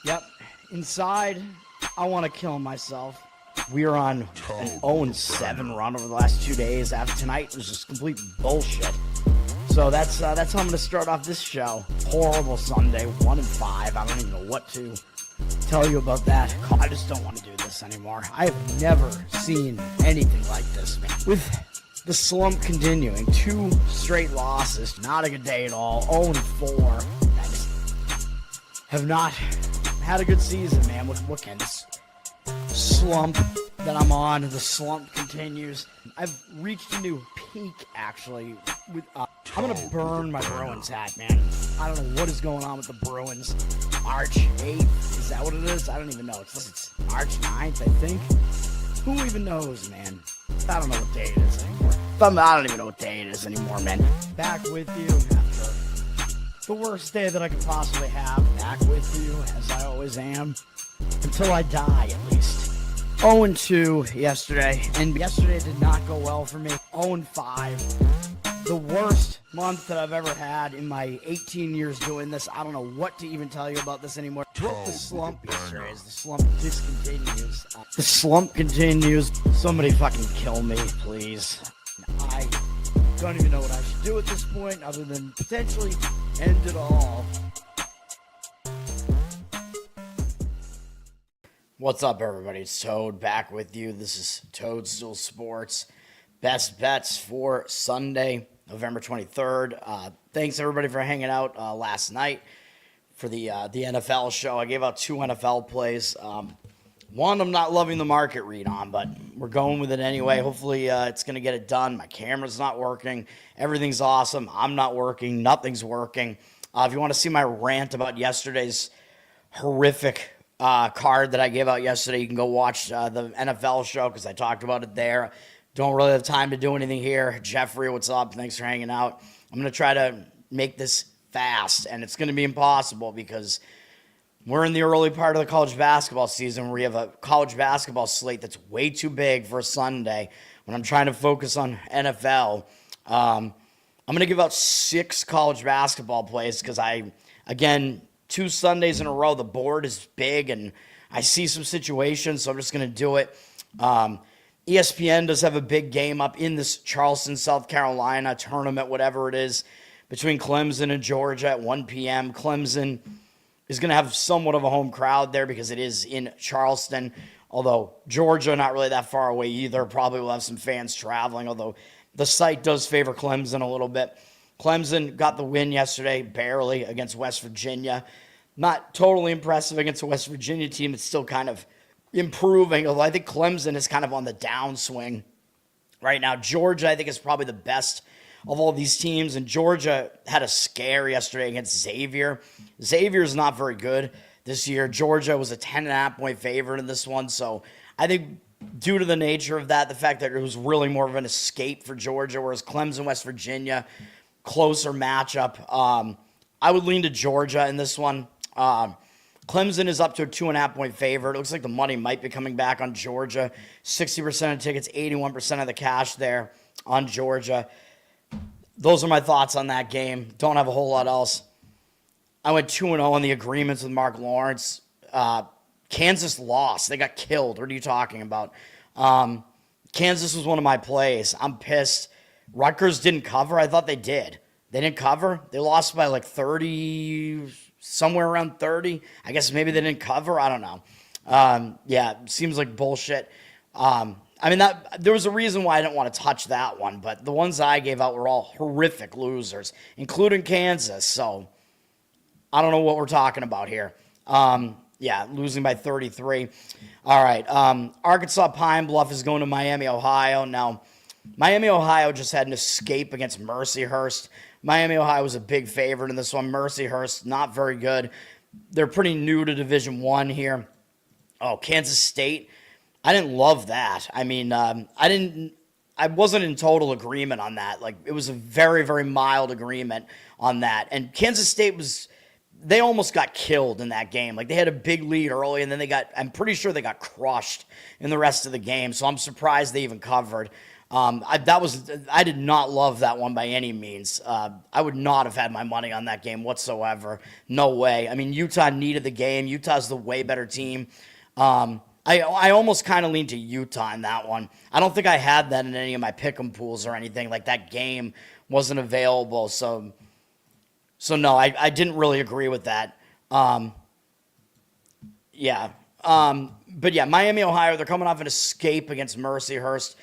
Yep. Inside, I want to kill myself. We are on an 0-7 run over the last 2 days. After tonight was just complete bullshit. So that's how I'm going to start off this show. Horrible Sunday, 1-5. I don't even know what to tell you about that. I just don't want to do this anymore. I have never seen anything like this, man. With the slump continuing, 2 straight losses, not a good day at all. 0-4. I just have not had a good season, man. What can this slump that I'm on? The slump continues. I've reached a new peak, actually. I'm gonna burn my Bruins hat, man. I don't know what is going on with the Bruins. March 8th, is that what it is? I don't even know. It's March 9th, I think. Who even knows, man? I don't know what day it is anymore. I don't even know what day it is anymore, man. Back with you after the worst day that I could possibly have. Back with you, as I always am. Until I die, at least. 0-2 yesterday, and yesterday did not go well for me. 0-5. The worst month that I've ever had in my 18 years doing this. I don't know what to even tell you about this anymore. Broke the slump yesterday as the slump discontinues. The slump continues. Somebody fucking kill me, please. I don't even know what I should do at this point other than potentially end it all. What's up, everybody? It's Toad back with you. This is Toadstool Sports. Best bets for Sunday, November 23rd. Thanks, everybody, for hanging out last night for the NFL show. I gave out 2 NFL plays. One I'm not loving the market read on, but we're going with it anyway. Hopefully it's going to get it done. My camera's not working. Everything's awesome. I'm not working. Nothing's working. If you want to see my rant about yesterday's horrific card that I gave out yesterday, you can go watch the NFL show because I talked about it there. Don't really have time to do anything here. Jeffrey, what's up? Thanks for hanging out. I'm going to try to make this fast, and it's going to be impossible because we're in the early part of the college basketball season where we have a college basketball slate that's way too big for a Sunday when I'm trying to focus on NFL. I'm going to give out 6 college basketball plays because again, 2 Sundays in a row, the board is big, and I see some situations, so I'm just going to do it. ESPN does have a big game up in this Charleston, South Carolina tournament, whatever it is, between Clemson and Georgia at 1 p.m. Clemson is going to have somewhat of a home crowd there because it is in Charleston, although Georgia not really that far away either. Probably will have some fans traveling, although the site does favor Clemson a little bit. Clemson got the win yesterday, barely, against West Virginia. Not totally impressive against a West Virginia team. It's still kind of improving, although I think Clemson is kind of on the downswing right now. Georgia, I think, is probably the best of all these teams, and Georgia had a scare yesterday against Xavier. Xavier is not very good this year. Georgia was a 10.5-point favorite in this one, so I think due to the nature of that, the fact that it was really more of an escape for Georgia, whereas Clemson, West Virginia, closer matchup. I would lean to Georgia in this one. Clemson is up to a 2.5-point favorite. It looks like the money might be coming back on Georgia. 60% of tickets, 81% of the cash there on Georgia. Those are my thoughts on that game. Don't have a whole lot else. I went 2-0 on the agreements with Mark Lawrence. Kansas lost. They got killed. What are you talking about? Kansas was one of my plays. I'm pissed. Rutgers didn't cover. I thought they did. They didn't cover. They lost by like 30, somewhere around 30. I guess maybe they didn't cover. I don't know. Yeah, seems like bullshit. I mean, there was a reason why I didn't want to touch that one, but the ones I gave out were all horrific losers, including Kansas. So I don't know what we're talking about here. Yeah, losing by 33. All right. Arkansas Pine Bluff is going to Miami, Ohio. Now, Miami, Ohio just had an escape against Mercyhurst. Miami, Ohio was a big favorite in this one. Mercyhurst, not very good. They're pretty new to Division I here. Oh, Kansas State. I didn't love that. I mean, I wasn't in total agreement on that. Like, it was a very, very mild agreement on that. And Kansas State they almost got killed in that game. Like, they had a big lead early, and then I'm pretty sure they got crushed in the rest of the game. So I'm surprised they even covered. I did not love that one by any means. I would not have had my money on that game whatsoever. No way. I mean, Utah needed the game. Utah's the way better team. I almost kind of leaned to Utah in that one. I don't think I had that in any of my pick'em pools or anything. Like, that game wasn't available. So no, I didn't really agree with that. Yeah. But yeah, Miami, Ohio, they're coming off an escape against Mercyhurst.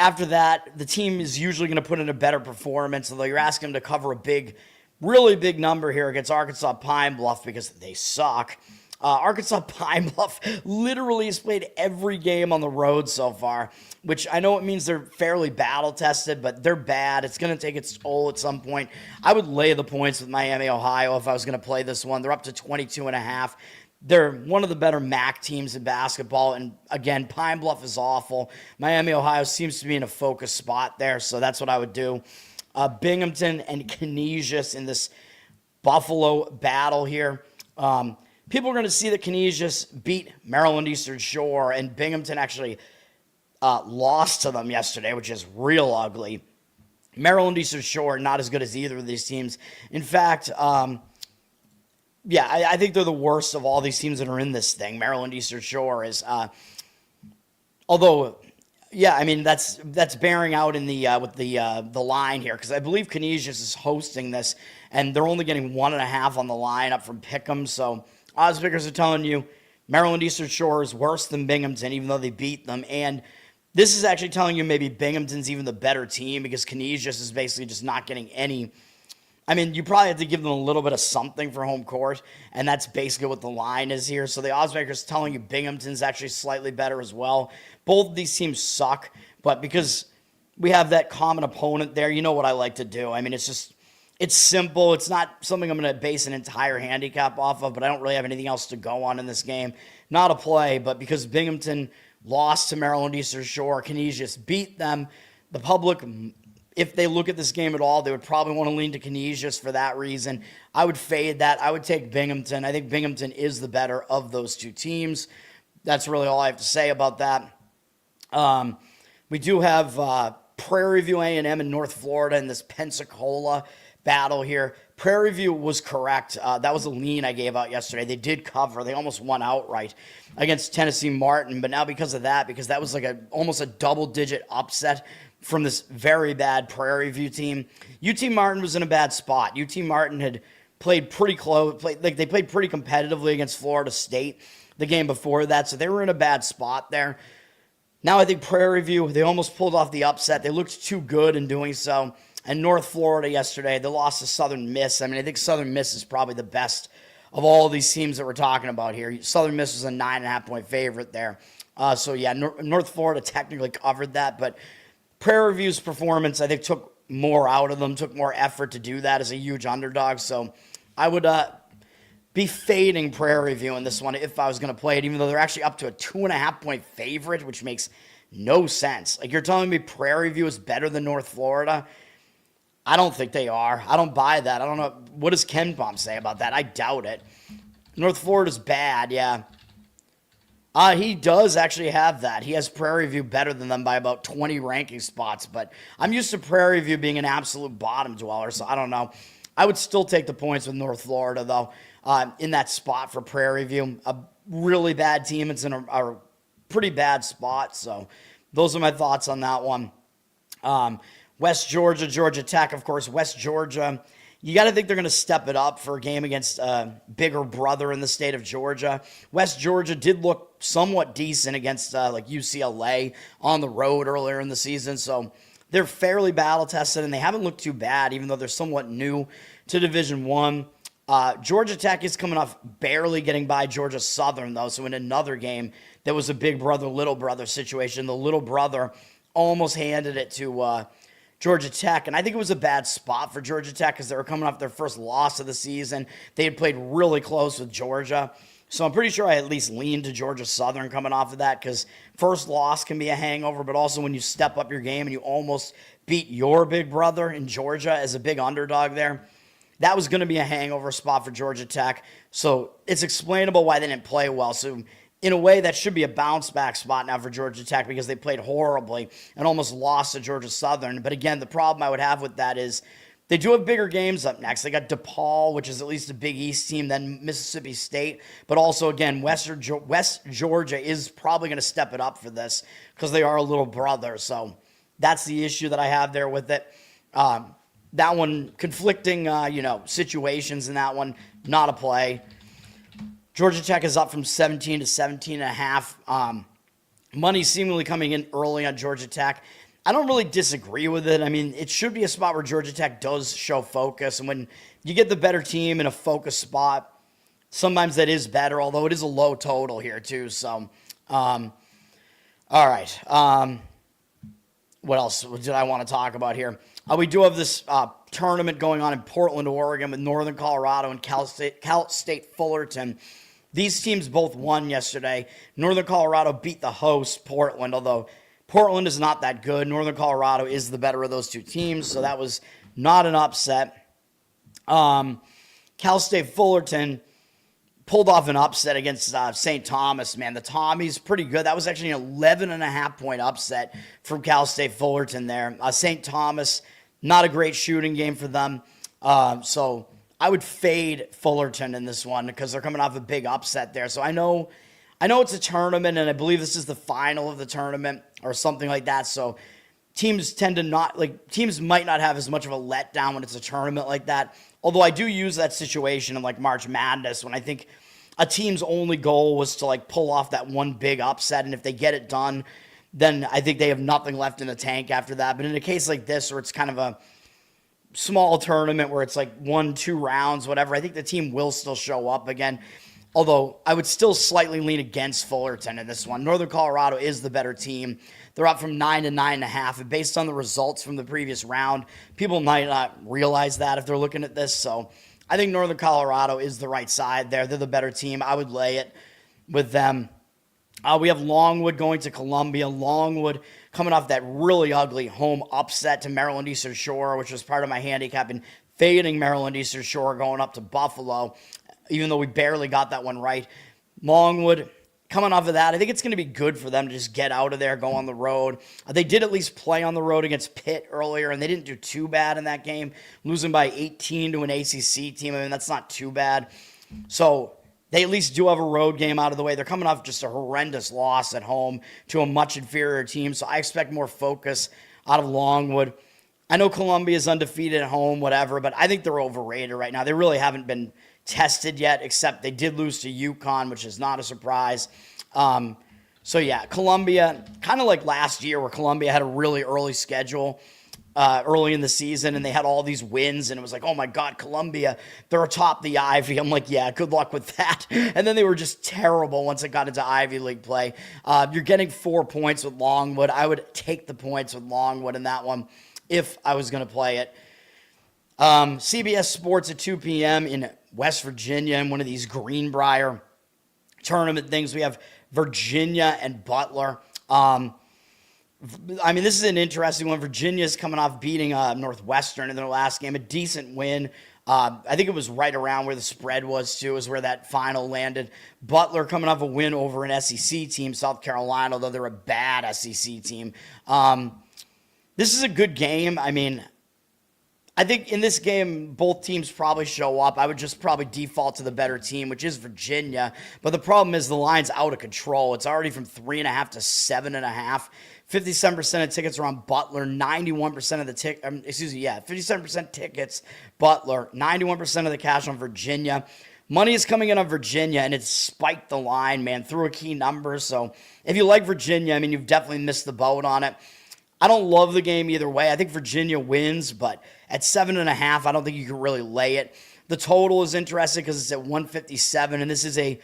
After that, the team is usually going to put in a better performance, although you're asking them to cover a really big number here against Arkansas Pine Bluff because they suck. Arkansas Pine Bluff literally has played every game on the road so far, which I know it means they're fairly battle-tested, but they're bad. It's going to take its toll at some point. I would lay the points with Miami, Ohio if I was going to play this one. They're up to 22.5. They're one of the better MAC teams in basketball. And again, Pine Bluff is awful. Miami, Ohio seems to be in a focus spot there. So that's what I would do. Binghamton and Canisius in this Buffalo battle here. People are going to see that Canisius beat Maryland Eastern Shore, and Binghamton actually lost to them yesterday, which is real ugly. Maryland Eastern Shore, not as good as either of these teams. In fact, I think they're the worst of all these teams that are in this thing. Maryland Eastern Shore is, although, yeah, I mean that's bearing out in the with the line here, because I believe Canisius is hosting this, and they're only getting 1.5 on the line up from Pick'em. So odds pickers are telling you Maryland Eastern Shore is worse than Binghamton, even though they beat them. And this is actually telling you maybe Binghamton's even the better team, because Canisius is basically just not getting any. I mean, you probably have to give them a little bit of something for home court, and that's basically what the line is here. So the odds maker's telling you Binghamton's actually slightly better as well. Both of these teams suck, but because we have that common opponent there, you know what I like to do. I mean, it's simple. It's not something I'm going to base an entire handicap off of, but I don't really have anything else to go on in this game. Not a play, but because Binghamton lost to Maryland Eastern Shore, Canisius beat them, the public, if they look at this game at all, they would probably want to lean to Canisius for that reason. I would fade that. I would take Binghamton. I think Binghamton is the better of those two teams. That's really all I have to say about that. We do have Prairie View A&M in North Florida in this Pensacola battle here. Prairie View was correct. That was a lean I gave out yesterday. They did cover. They almost won outright against Tennessee Martin. But now because that was like almost a double-digit upset from this very bad Prairie View team. UT Martin was in a bad spot. UT Martin had played pretty close. They played pretty competitively against Florida State the game before that, so they were in a bad spot there. Now I think Prairie View, they almost pulled off the upset. They looked too good in doing so. And North Florida yesterday, they lost to Southern Miss. I mean, I think Southern Miss is probably the best of all these teams that we're talking about here. Southern Miss was a 9.5-point favorite there. So yeah, North Florida technically covered that, but Prairie View's performance, I think, took more out of them, took more effort to do that as a huge underdog. So I would be fading Prairie View in this one if I was going to play it, even though they're actually up to a 2.5-point favorite, which makes no sense. Like, you're telling me Prairie View is better than North Florida? I don't think they are. I don't buy that. I don't know. What does Ken Palm say about that? I doubt it. North Florida's bad, yeah. He does actually have that. He has Prairie View better than them by about 20 ranking spots, but I'm used to Prairie View being an absolute bottom dweller, so I don't know. I would still take the points with North Florida, though, in that spot for Prairie View. A really bad team. It's in a pretty bad spot, so those are my thoughts on that one. West Georgia, Georgia Tech, of course. West Georgia, you got to think they're going to step it up for a game against a bigger brother in the state of Georgia. West Georgia did look somewhat decent against like UCLA on the road earlier in the season, so they're fairly battle-tested, and they haven't looked too bad, even though they're somewhat new to Division I. Georgia Tech is coming off barely getting by Georgia Southern, though, so in another game that was a big brother, little brother situation, the little brother almost handed it to Georgia Tech, and I think it was a bad spot for Georgia Tech because they were coming off their first loss of the season. They had played really close with Georgia, so I'm pretty sure I at least leaned to Georgia Southern coming off of that, because first loss can be a hangover, but also when you step up your game and you almost beat your big brother in Georgia as a big underdog there, that was going to be a hangover spot for Georgia Tech, so it's explainable why they didn't play well. So in a way, that should be a bounce back spot now for Georgia Tech because they played horribly and almost lost to Georgia Southern. But again, the problem I would have with that is they do have bigger games up next. They got DePaul, which is at least a Big East team, then Mississippi State. But also, again, West Georgia is probably going to step it up for this because they are a little brother. So that's the issue that I have there with it. That one, conflicting, situations in that one, not a play. Georgia Tech is up from 17 to 17.5. Money seemingly coming in early on Georgia Tech. I don't really disagree with it. I mean, it should be a spot where Georgia Tech does show focus. And when you get the better team in a focus spot, sometimes that is better, although it is a low total here too. So, all right. What else did I want to talk about here? We do have this tournament going on in Portland, Oregon with Northern Colorado and Cal State Fullerton. These teams both won yesterday. Northern Colorado beat the host, Portland, although Portland is not that good. Northern Colorado is the better of those two teams, so that was not an upset. Cal State Fullerton pulled off an upset against St. Thomas, man. The Tommies, pretty good. That was actually an 11.5-point upset from Cal State Fullerton there. St. Thomas, not a great shooting game for them. So I would fade Fullerton in this one because they're coming off a big upset there. So I know it's a tournament, and I believe this is the final of the tournament or something like that. So teams might not have as much of a letdown when it's a tournament like that. Although I do use that situation in like March Madness when I think a team's only goal was to like pull off that one big upset. And if they get it done, then I think they have nothing left in the tank after that. But in a case like this where it's kind of a small tournament where it's like 1-2 rounds, whatever, I think the team will still show up again. Although I would still slightly lean against Fullerton in this one. Northern Colorado is the better team. They're up from 9 to 9.5. And based on the results from the previous round, people might not realize that if they're looking at this. So I think Northern Colorado is the right side there. They're the better team. I would lay it with them. We have Longwood going to Columbia. Longwood coming off that really ugly home upset to Maryland Eastern Shore, which was part of my handicap, and fading Maryland Eastern Shore going up to Buffalo, even though we barely got that one right. Longwood, coming off of that, I think it's going to be good for them to just get out of there, go on the road. They did at least play on the road against Pitt earlier, and they didn't do too bad in that game, losing by 18 to an ACC team. I mean, that's not too bad. So they at least do have a road game out of the way. They're coming off just a horrendous loss at home to a much inferior team, so I expect more focus out of Longwood. I know Columbia is undefeated at home, whatever, but I think they're overrated right now. They really haven't been tested yet, except they did lose to UConn, which is not a surprise. So yeah, Columbia, kind of like last year where Columbia had a really early schedule early in the season, and they had all these wins, and it was like, oh my God, Columbia, they're atop the Ivy. I'm like, yeah, good luck with that. And then they were just terrible once it got into Ivy League play. You're getting 4 points with Longwood. I would take the points with Longwood in that one if I was going to play it. CBS Sports at 2 p.m. in West Virginia in one of these Greenbrier tournament things. We have Virginia and Butler. I mean, this is an interesting one. Virginia's coming off beating Northwestern in their last game, a decent win. I think it was right around where the spread was, too, is where that final landed. Butler coming off a win over an SEC team, South Carolina, although they're a bad SEC team. This is a good game. I mean, I think in this game, both teams probably show up. I would just probably default to the better team, which is Virginia. But the problem is the line's out of control. It's already from 3.5 to 7.5. 57% of tickets are on Butler. 91% of the 57% tickets Butler. 91% of the cash on Virginia. Money is coming in on Virginia, and it's spiked the line, man, through a key number. So if you like Virginia, I mean, you've definitely missed the boat on it. I don't love the game either way. I think Virginia wins, but at 7.5, I don't think you can really lay it. The total is interesting because it's at 157, and this is a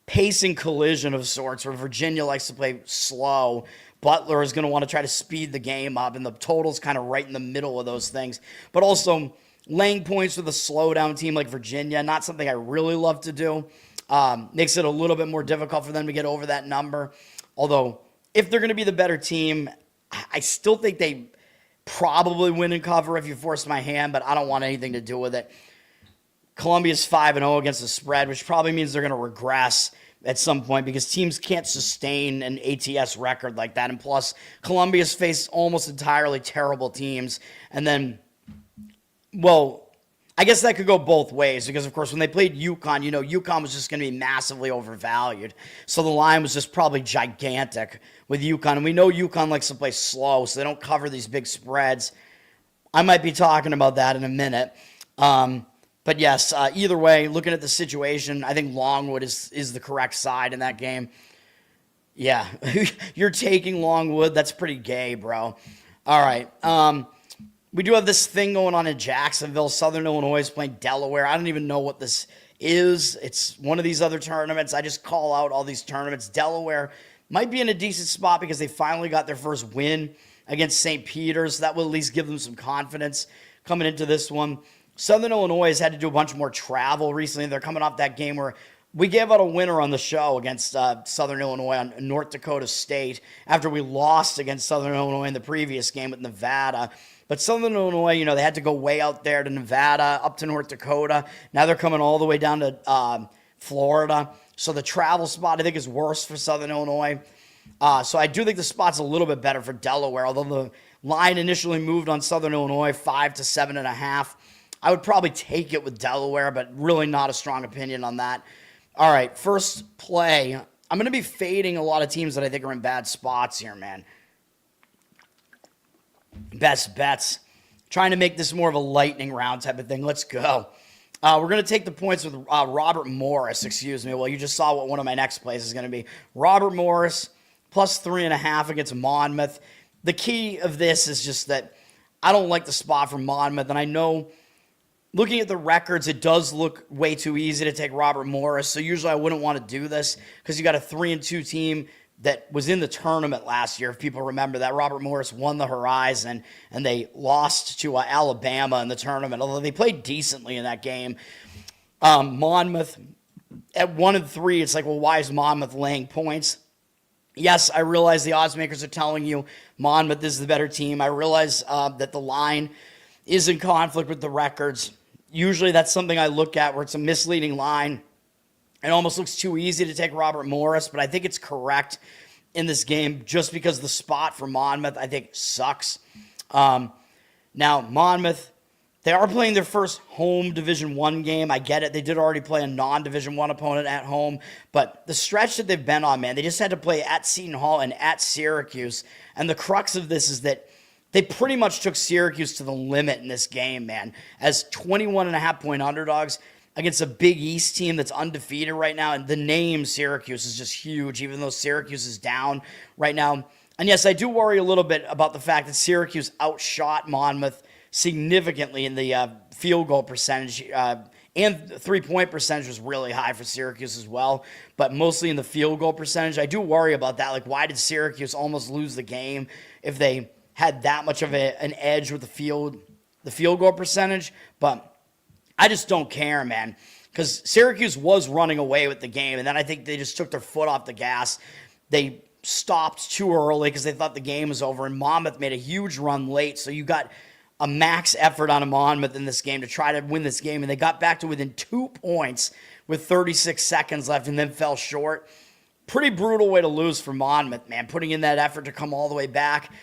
pacing collision of sorts where Virginia likes to play slow. Butler is going to want to try to speed the game up, and the total's kind of right in the middle of those things. But also, laying points with a slowdown team like Virginia, not something I really love to do. Makes it a little bit more difficult for them to get over that number. Although, if they're going to be the better team, I still think they probably win and cover if you force my hand, but I don't want anything to do with it. Columbia's 5-0 against the spread, which probably means they're going to regress. at some point because teams can't sustain an ATS record like that. And plus, Columbia's faced almost entirely terrible teams. And then, well, I guess that could go both ways because, of course, when they played UConn, UConn was just going to be massively overvalued. So the line was just probably gigantic with UConn. And we know UConn likes to play slow, so they don't cover these big spreads. I might be talking about that in a minute. But yes, either way, looking at the situation, I think Longwood is the correct side in that game. Yeah, you're taking Longwood. That's pretty gay, bro. All right. We do have this thing going on in Jacksonville. Southern Illinois is playing Delaware. I don't even know what this is. It's one of these other tournaments. I just call out all these tournaments. Delaware might be in a decent spot because they finally got their first win against St. Peter's. So that will at least give them some confidence coming into this one. Southern Illinois has had to do a bunch more travel recently. They're coming off that game where we gave out a winner on the show against Southern Illinois on North Dakota State after we lost against Southern Illinois in the previous game with Nevada. But Southern Illinois, they had to go way out there to Nevada, up to North Dakota. Now they're coming all the way down to Florida. So the travel spot, I think, is worse for Southern Illinois. So I do think the spot's a little bit better for Delaware, although the line initially moved on Southern Illinois 5 to 7.5. I would probably take it with Delaware, but really not a strong opinion on that. All right, first play. I'm going to be fading a lot of teams that I think are in bad spots here, man. Best bets. Trying to make this more of a lightning round type of thing. Let's go. We're going to take the points with Robert Morris, Well, you just saw what one of my next plays is going to be. Robert Morris, plus 3.5 against Monmouth. The key of this is just that I don't like the spot for Monmouth, and I know looking at the records, it does look way too easy to take Robert Morris, so usually I wouldn't want to do this because you got a 3-2 team that was in the tournament last year. If people remember that, Robert Morris won the Horizon, and they lost to Alabama in the tournament, although they played decently in that game. Monmouth, at 1-3, it's like, well, why is Monmouth laying points? Yes, I realize the odds makers are telling you Monmouth is the better team. I realize that the line is in conflict with the records. Usually that's something I look at where it's a misleading line. It almost looks too easy to take Robert Morris, but I think it's correct in this game just because the spot for Monmouth, I think, sucks. Now, Monmouth, they are playing their first home Division I game. I get it. They did already play a non-Division I opponent at home, but the stretch that they've been on, man, they just had to play at Seton Hall and at Syracuse, and the crux of this is that they pretty much took Syracuse to the limit in this game, man, as 21.5-point underdogs against a Big East team that's undefeated right now. And the name Syracuse is just huge, even though Syracuse is down right now. And yes, I do worry a little bit about the fact that Syracuse outshot Monmouth significantly in the field goal percentage. And three-point percentage was really high for Syracuse as well, but mostly in the field goal percentage. I do worry about that. Like, why did Syracuse almost lose the game if they had that much of an edge with the field goal percentage? But I just don't care, man, because Syracuse was running away with the game, and then I think they just took their foot off the gas. They stopped too early because they thought the game was over, and Monmouth made a huge run late, so you got a max effort on a Monmouth in this game to try to win this game, and they got back to within 2 points with 36 seconds left and then fell short. Pretty brutal way to lose for Monmouth, man, putting in that effort to come all the way back.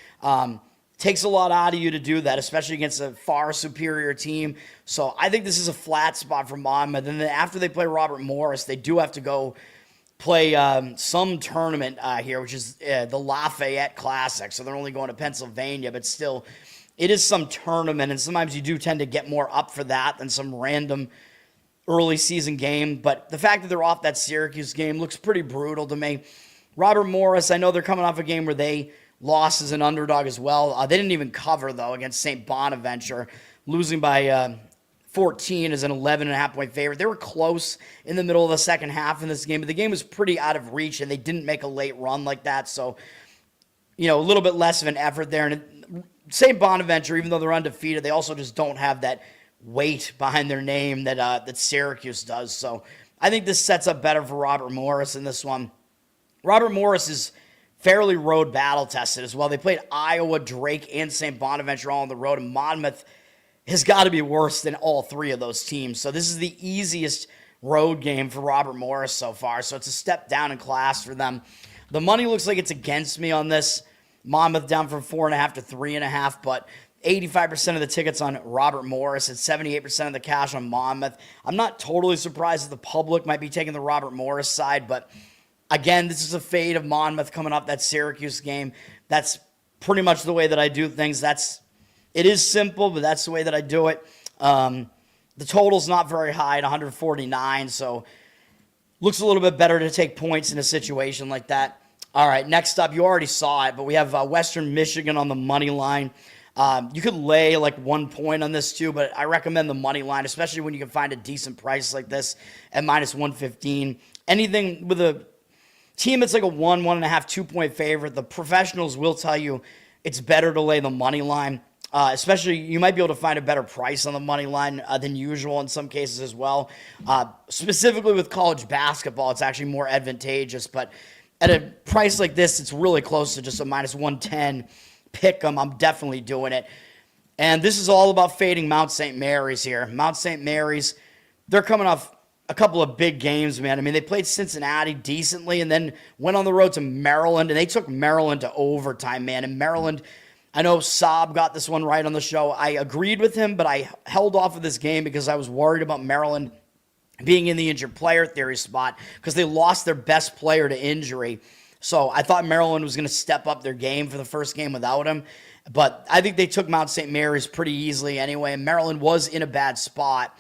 Takes a lot out of you to do that, especially against a far superior team. So I think this is a flat spot for Monmouth. And then after they play Robert Morris, they do have to go play some tournament here, which is the Lafayette Classic. So they're only going to Pennsylvania, but still, it is some tournament. And sometimes you do tend to get more up for that than some random early season game. But the fact that they're off that Syracuse game looks pretty brutal to me. Robert Morris, I know they're coming off a game where they lost as an underdog as well. They didn't even cover, though, against St. Bonaventure, losing by 14 as an 11.5-point favorite. They were close in the middle of the second half in this game, but the game was pretty out of reach, and they didn't make a late run like that. So, a little bit less of an effort there. And St. Bonaventure, even though they're undefeated, they also just don't have that weight behind their name that Syracuse does. So I think this sets up better for Robert Morris in this one. Robert Morris is fairly road battle tested as well. They played Iowa, Drake, and St. Bonaventure all on the road, and Monmouth has got to be worse than all three of those teams. So this is the easiest road game for Robert Morris so far, so it's a step down in class for them. The money looks like it's against me on this. Monmouth down from 4.5 to 3.5, but 85% of the tickets on Robert Morris and 78% of the cash on Monmouth. I'm not totally surprised that the public might be taking the Robert Morris side, but again, this is a fade of Monmouth coming off that Syracuse game. That's pretty much the way that I do things. It is simple, but that's the way that I do it. The total's not very high at 149, so looks a little bit better to take points in a situation like that. All right, next up, you already saw it, but we have Western Michigan on the money line. You could lay like 1 point on this too, but I recommend the money line, especially when you can find a decent price like this at -115. Anything with a team that's like a 1.5, 2-point favorite, the professionals will tell you it's better to lay the money line. Especially, you might be able to find a better price on the money line than usual in some cases as well. Specifically with college basketball, it's actually more advantageous. But at a price like this, it's really close to just a -110 pick 'em. I'm definitely doing it. And this is all about fading Mount St. Mary's here. Mount St. Mary's, they're coming off a couple of big games, man. I mean, they played Cincinnati decently and then went on the road to Maryland, and they took Maryland to overtime, man. And Maryland, I know Saab got this one right on the show. I agreed with him, but I held off of this game because I was worried about Maryland being in the injured player theory spot because they lost their best player to injury. So I thought Maryland was going to step up their game for the first game without him. But I think they took Mount St. Mary's pretty easily anyway. And Maryland was in a bad spot.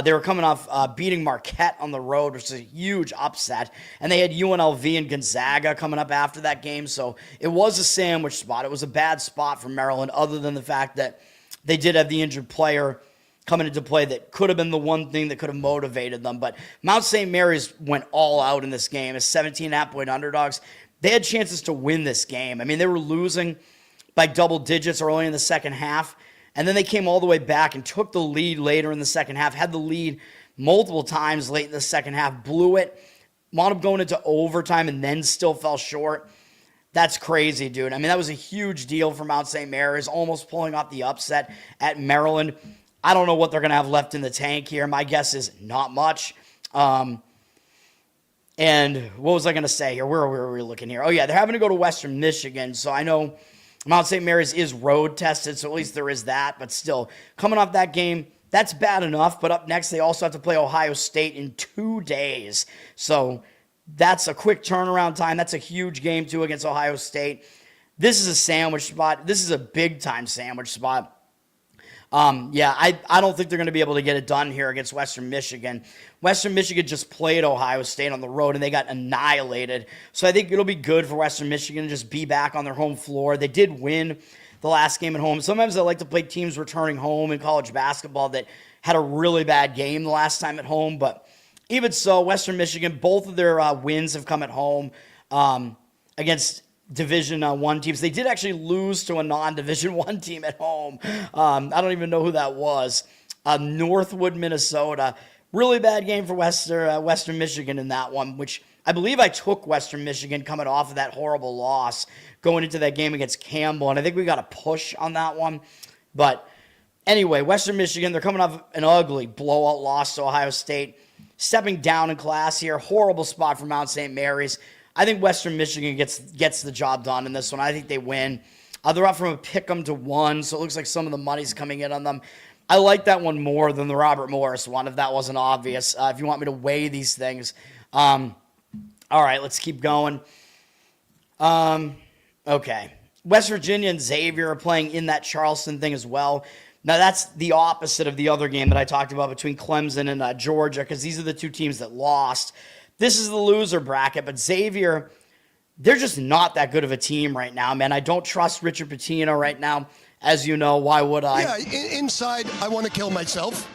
They were coming off beating Marquette on the road, which is a huge upset. And they had UNLV and Gonzaga coming up after that game. So it was a sandwich spot. It was a bad spot for Maryland, other than the fact that they did have the injured player coming into play that could have been the one thing that could have motivated them. But Mount St. Mary's went all out in this game as 17.5-point underdogs. They had chances to win this game. I mean, they were losing by double digits early in the second half. And then they came all the way back and took the lead later in the second half, had the lead multiple times late in the second half, blew it, wound up going into overtime, and then still fell short. That's crazy, dude. I mean, that was a huge deal for Mount St. Mary's, almost pulling off the upset at Maryland. I don't know what they're going to have left in the tank here. My guess is not much. And what was I going to say here? Where were we looking here? Oh, yeah, they're having to go to Western Michigan, so I know Mount St. Mary's is road tested, so at least there is that. But still, coming off that game, that's bad enough. But up next, they also have to play Ohio State in 2 days. So that's a quick turnaround time. That's a huge game, too, against Ohio State. This is a sandwich spot. This is a big-time sandwich spot. I don't think they're going to be able to get it done here against Western Michigan. Western Michigan just played Ohio State on the road, and they got annihilated. So I think it'll be good for Western Michigan to just be back on their home floor. They did win the last game at home. Sometimes I like to play teams returning home in college basketball that had a really bad game the last time at home. But even so, Western Michigan, both of their wins have come at home against Division I teams. They did actually lose to a non-Division I team at home. I don't even know who that was. Northwood, Minnesota. Really bad game for Western Michigan in that one, which I believe I took Western Michigan coming off of that horrible loss going into that game against Campbell, and I think we got a push on that one. But anyway, Western Michigan, they're coming off an ugly blowout loss to Ohio State. Stepping down in class here. Horrible spot for Mount St. Mary's. I think Western Michigan gets the job done in this one. I think they win. They're up from a pick 'em to 1, so it looks like some of the money's coming in on them. I like that one more than the Robert Morris one, if that wasn't obvious, if you want me to weigh these things. All right, let's keep going. Okay. West Virginia and Xavier are playing in that Charleston thing as well. Now, that's the opposite of the other game that I talked about between Clemson and Georgia, because these are the two teams that lost. This is the loser bracket, but Xavier, they're just not that good of a team right now, man. I don't trust Richard Pitino right now. As you know, why would I? Yeah, inside, I want to kill myself.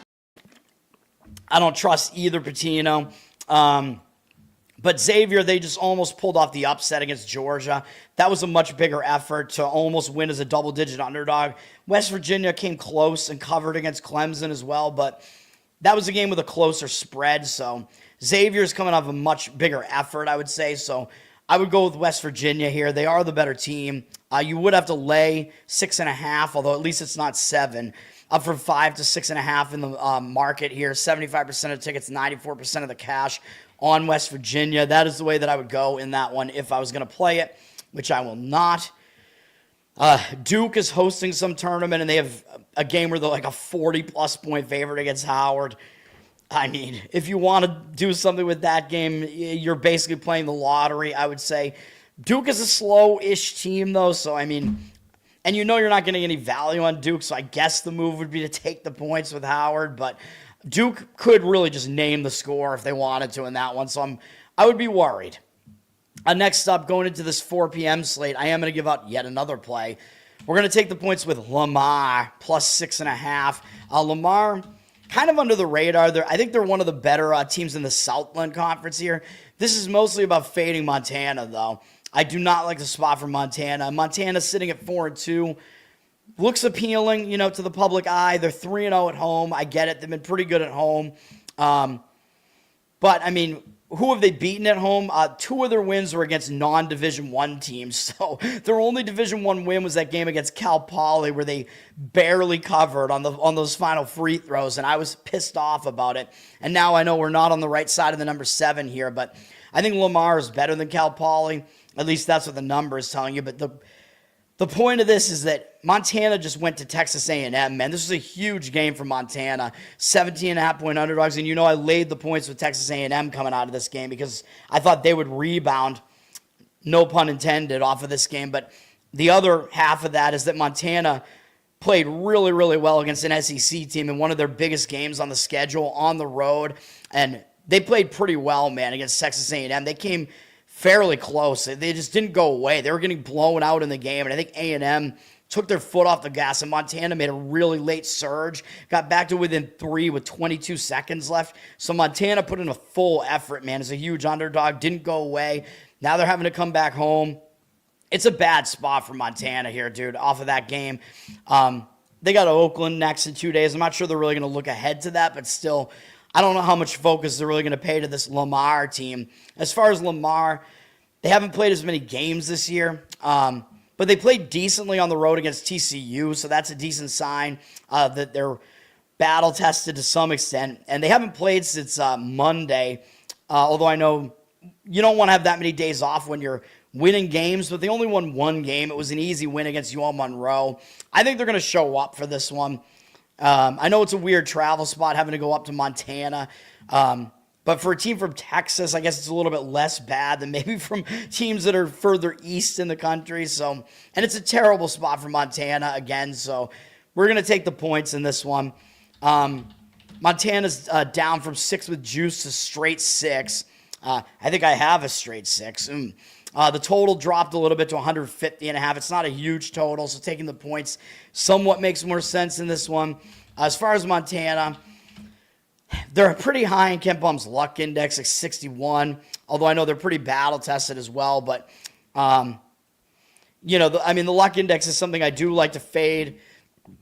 I don't trust either Pitino. But Xavier, they just almost pulled off the upset against Georgia. That was a much bigger effort to almost win as a double-digit underdog. West Virginia came close and covered against Clemson as well, but that was a game with a closer spread, so Xavier's coming off a much bigger effort, I would say, so I would go with West Virginia here. They are the better team. You would have to lay 6.5, although at least it's not 7. Up from 5 to 6.5 in the market here. 75% of tickets, 94% of the cash on West Virginia. That is the way that I would go in that one if I was going to play it, which I will not. Duke is hosting some tournament, and they have a game where they're like a 40-plus point favorite against Howard. I mean, if you want to do something with that game, you're basically playing the lottery, I would say. Duke is a slow-ish team, though, so, I mean, and you know you're not getting any value on Duke, so I guess the move would be to take the points with Howard, but Duke could really just name the score if they wanted to in that one, so I would be worried. Next up, going into this 4 p.m. slate, I am going to give out yet another play. We're going to take the points with Lamar, plus 6.5. Lamar, kind of under the radar. I think they're one of the better teams in the Southland Conference here. This is mostly about fading Montana, though. I do not like the spot for Montana. Montana's sitting at 4-2. Looks appealing, to the public eye. They're 3-0 at home. I get it. They've been pretty good at home. But, I mean, who have they beaten at home? 2 of their wins were against non-Division I teams. So their only Division I win was that game against Cal Poly where they barely covered on those final free throws, and I was pissed off about it. And now I know we're not on the right side of the number 7 here, but I think Lamar is better than Cal Poly. At least that's what the number is telling you. But the point of this is that Montana just went to Texas A&M, man. This was a huge game for Montana. 17.5-point underdogs. And I laid the points with Texas A&M coming out of this game because I thought they would rebound, no pun intended, off of this game. But the other half of that is that Montana played really, really well against an SEC team in one of their biggest games on the schedule on the road. And they played pretty well, man, against Texas A&M. They came fairly close. They just didn't go away. They were getting blown out in the game, and I think A&M took their foot off the gas, and Montana made a really late surge, got back to within 3 with 22 seconds left. So Montana put in a full effort, man. It's a huge underdog, didn't go away. Now they're having to come back home. It's a bad spot for Montana here, dude, off of that game. They got Oakland next in 2 days. I'm not sure they're really going to look ahead to that, but still, I don't know how much focus they're really going to pay to this Lamar team. As far as Lamar, they haven't played as many games this year, but they played decently on the road against TCU, so that's a decent sign that they're battle-tested to some extent. And they haven't played since Monday, although I know you don't want to have that many days off when you're winning games, but they only won 1 game. It was an easy win against UL Monroe. I think they're going to show up for this one. I know it's a weird travel spot having to go up to Montana, but for a team from Texas, I guess it's a little bit less bad than maybe from teams that are further east in the country. So, and it's a terrible spot for Montana again. So we're going to take the points in this one. Montana's down from 6 with juice to straight 6. I think I have a straight 6. The total dropped a little bit to 150.5. It's not a huge total, so taking the points somewhat makes more sense in this one. As far as Montana, they're pretty high in Ken Bum's luck index, like 61, although I know they're pretty battle-tested as well. But, the luck index is something I do like to fade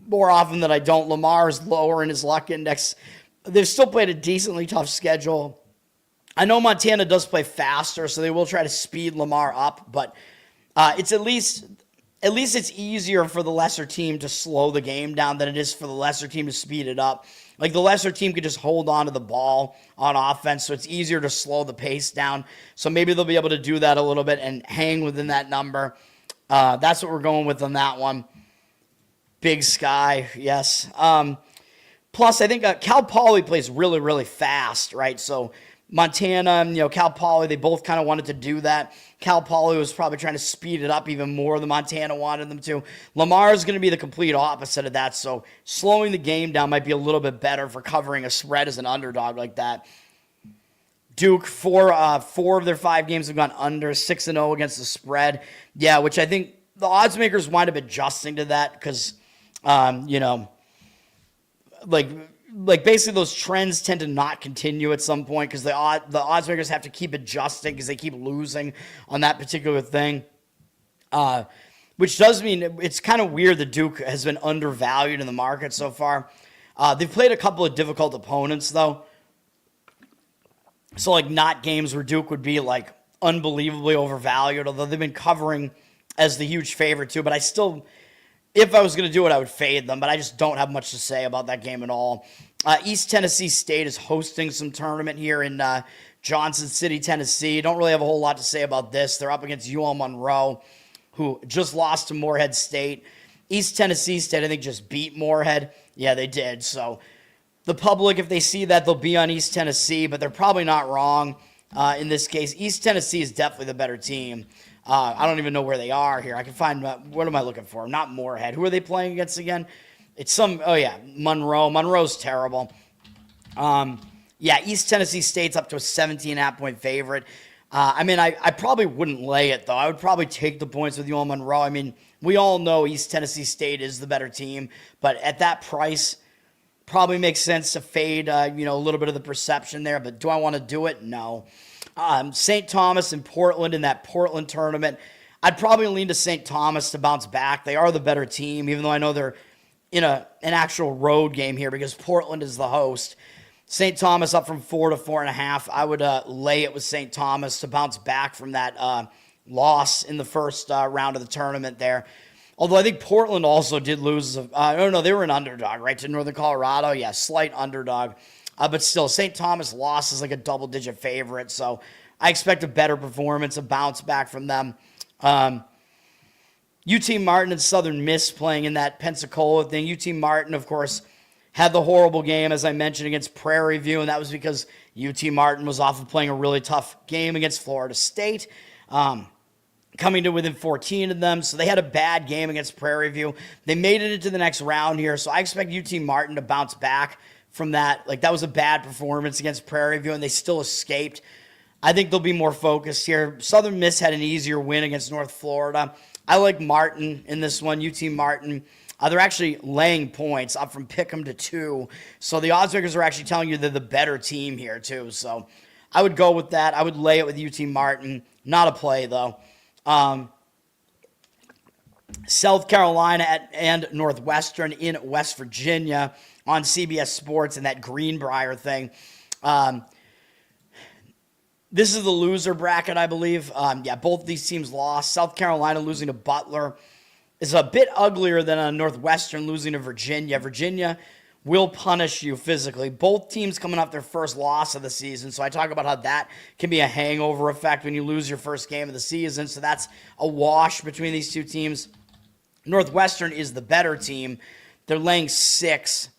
more often than I don't. Lamar is lower in his luck index. They've still played a decently tough schedule. I know Montana does play faster, so they will try to speed Lamar up, but it's at least it's easier for the lesser team to slow the game down than it is for the lesser team to speed it up. Like, the lesser team could just hold on to the ball on offense, so it's easier to slow the pace down. So maybe they'll be able to do that a little bit and hang within that number. That's what we're going with on that one. Big Sky, yes. Plus, I think Cal Poly plays really, really fast, right? So Montana and Cal Poly, they both kind of wanted to do that. Cal Poly was probably trying to speed it up even more than Montana wanted them to. Lamar is going to be the complete opposite of that, so slowing the game down might be a little bit better for covering a spread as an underdog like that. Duke, 4 of their 5 games have gone under, 6-0 against the spread. Yeah, which I think the odds makers wind up adjusting to that because, like basically those trends tend to not continue at some point because the odds makers have to keep adjusting because they keep losing on that particular thing. Which does mean it's kind of weird that Duke has been undervalued in the market so far. They've played a couple of difficult opponents though. So like not games where Duke would be like unbelievably overvalued, although they've been covering as the huge favorite too, but I still, if I was going to do it, I would fade them, but I just don't have much to say about that game at all. East Tennessee State is hosting some tournament here in Johnson City, Tennessee. Don't really have a whole lot to say about this. They're up against UL Monroe, who just lost to Morehead State. East Tennessee State, I think, just beat Morehead. Yeah, they did. So the public, if they see that, they'll be on East Tennessee, but they're probably not wrong in this case. East Tennessee is definitely the better team. I don't even know where they are here. I can find, what am I looking for? Not Morehead. Who are they playing against again? It's Monroe. Monroe's terrible. East Tennessee State's up to a 17.5-point favorite. I probably wouldn't lay it, though. I would probably take the points with UL Monroe. I mean, we all know East Tennessee State is the better team, but at that price, probably makes sense to fade, a little bit of the perception there. But do I want to do it? No. St. Thomas and Portland in that Portland tournament, I'd probably lean to St. Thomas to bounce back. They are the better team, even though I know they're in an actual road game here because Portland is the host. St. Thomas up from 4 to 4.5. I would lay it with St. Thomas to bounce back from that loss in the first round of the tournament there. Although I think Portland also did lose. They were an underdog, right, to Northern Colorado. Yeah, slight underdog. But still, St. Thomas lost as like a double-digit favorite. So I expect a better performance, a bounce back from them. UT Martin and Southern Miss playing in that Pensacola thing. UT Martin, of course, had the horrible game, as I mentioned, against Prairie View, and that was because UT Martin was off of playing a really tough game against Florida State, coming to within 14 of them. So they had a bad game against Prairie View. They made it into the next round here, so I expect UT Martin to bounce back from that. Like, that was a bad performance against Prairie View, and they still escaped. I think they'll be more focused here. Southern Miss had an easier win against North Florida. I like Martin in this one, UT Martin. They're actually laying points up from pick'em to 2. So the odds makers are actually telling you they're the better team here, too. So I would go with that. I would lay it with UT Martin. Not a play, though. South Carolina and Northwestern in West Virginia on CBS Sports and that Greenbrier thing. This is the loser bracket, I believe. Both these teams lost. South Carolina losing to Butler is a bit uglier than Northwestern losing to Virginia. Virginia will punish you physically. Both teams coming off their first loss of the season. So I talk about how that can be a hangover effect when you lose your first game of the season. So that's a wash between these two teams. Northwestern is the better team. They're laying 6.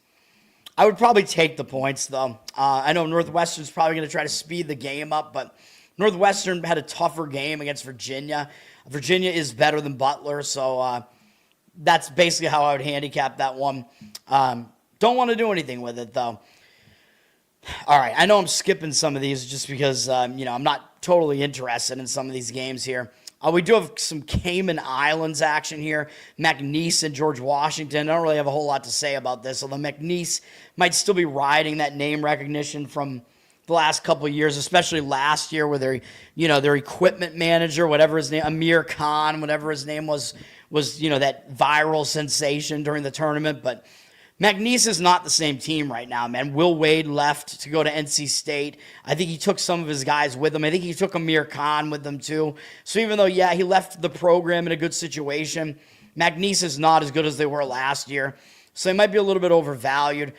I would probably take the points, though. I know Northwestern's probably going to try to speed the game up, but Northwestern had a tougher game against Virginia. Virginia is better than Butler, so that's basically how I would handicap that one. Don't want to do anything with it, though. All right, I know I'm skipping some of these just because, I'm not totally interested in some of these games here. We do have some Cayman Islands action here. McNeese and George Washington. I don't really have a whole lot to say about this, although McNeese might still be riding that name recognition from the last couple of years, especially last year where their equipment manager, whatever his name, Amir Khan, whatever his name was that viral sensation during the tournament. But McNeese is not the same team right now, man. Will Wade left to go to NC State. I think he took some of his guys with him. I think he took Amir Khan with them too. So even though, he left the program in a good situation, McNeese is not as good as they were last year. So they might be a little bit overvalued.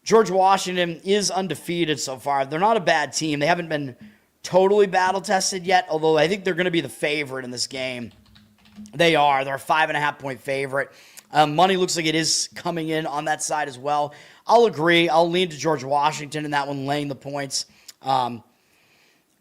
George Washington is undefeated so far. They're not a bad team. They haven't been totally battle-tested yet, although I think they're going to be the favorite in this game. They are. They're a 5.5-point favorite. Money looks like it is coming in on that side as well. I'll agree. I'll lean to George Washington in that one, laying the points.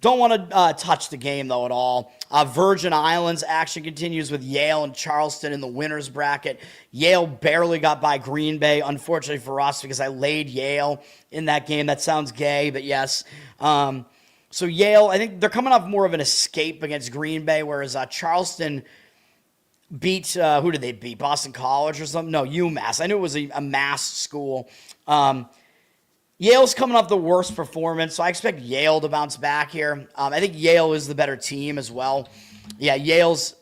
Don't want to touch the game, though, at all. Virgin Islands action continues with Yale and Charleston in the winner's bracket. Yale barely got by Green Bay, unfortunately for us, because I laid Yale in that game. That sounds gay, but yes. So Yale, I think they're coming off more of an escape against Green Bay, whereas Charleston beat, who did they beat? Boston College or something? No, UMass. I knew it was a Mass school. Yale's coming off the worst performance, so I expect Yale to bounce back here. I think Yale is the better team as well. Yeah, Yale's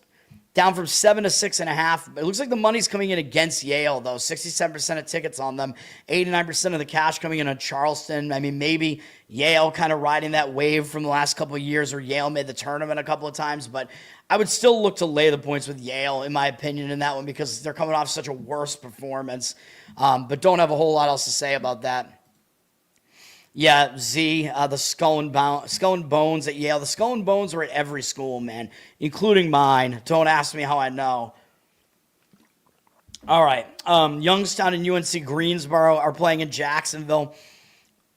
down from 7 to 6.5. It looks like the money's coming in against Yale, though. 67% of tickets on them, 89% of the cash coming in on Charleston. I mean, maybe Yale kind of riding that wave from the last couple of years where Yale made the tournament a couple of times, but I would still look to lay the points with Yale, in my opinion, in that one because they're coming off such a worse performance, but don't have a whole lot else to say about that. Yeah, the Skull and Bones at Yale. The Skull and Bones are at every school, man, including mine. Don't ask me how I know. All right, Youngstown and UNC Greensboro are playing in Jacksonville.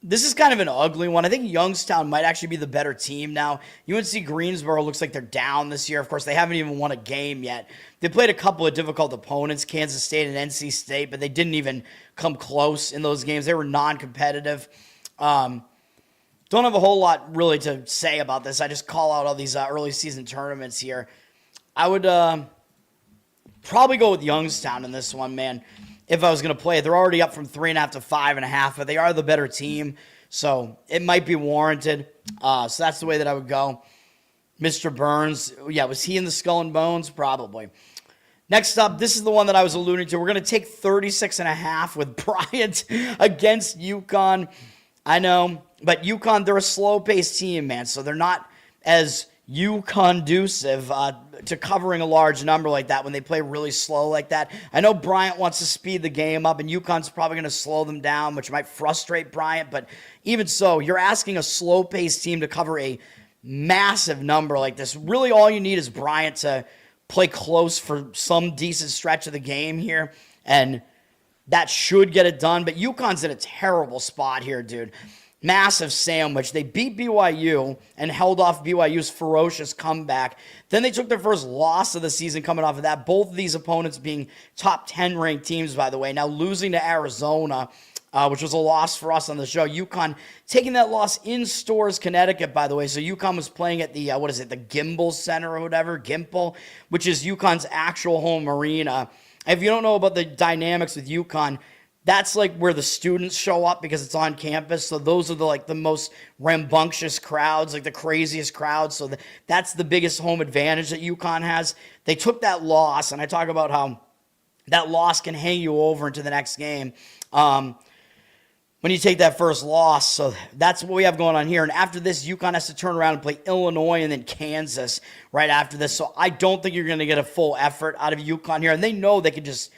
This is kind of an ugly one. I think Youngstown might actually be the better team now. UNC Greensboro looks like they're down this year. Of course, they haven't even won a game yet. They played a couple of difficult opponents, Kansas State and NC State, but they didn't even come close in those games. They were non-competitive. Don't have a whole lot really to say about this. I just call out all these early season tournaments here. I would probably go with Youngstown in this one, man. If I was going to play it, they're already up from 3.5 to 5.5, but they are the better team, so it might be warranted. So that's the way that I would go. Mr. Burns, yeah, was he in the Skull and Bones? Probably. Next up, this is the one that I was alluding to. We're going to take 36.5 with Bryant against UConn. I know, but UConn, they're a slow-paced team, man, so they're not as conducive to covering a large number like that when they play really slow like that. I know Bryant wants to speed the game up, and UConn's probably going to slow them down, which might frustrate Bryant, but even so, you're asking a slow-paced team to cover a massive number like this. Really, all you need is Bryant to play close for some decent stretch of the game here, and that should get it done, but UConn's in a terrible spot here, dude. Massive sandwich. They beat BYU and held off BYU's ferocious comeback. Then they took their first loss of the season coming off of that. Both of these opponents being top 10 ranked teams, by the way. Now losing to Arizona, which was a loss for us on the show. UConn taking that loss in Stores, Connecticut, by the way. So UConn was playing at the, the Gimbel Center or whatever, Gimple, which is UConn's actual home arena. If you don't know about the dynamics with UConn, that's like where the students show up because it's on campus. So those are the most rambunctious crowds, like the craziest crowds. So that's the biggest home advantage that UConn has. They took that loss, and I talk about how that loss can hang you over into the next game when you take that first loss. So that's what we have going on here. And after this, UConn has to turn around and play Illinois and then Kansas right after this. So I don't think you're going to get a full effort out of UConn here. And they know they can just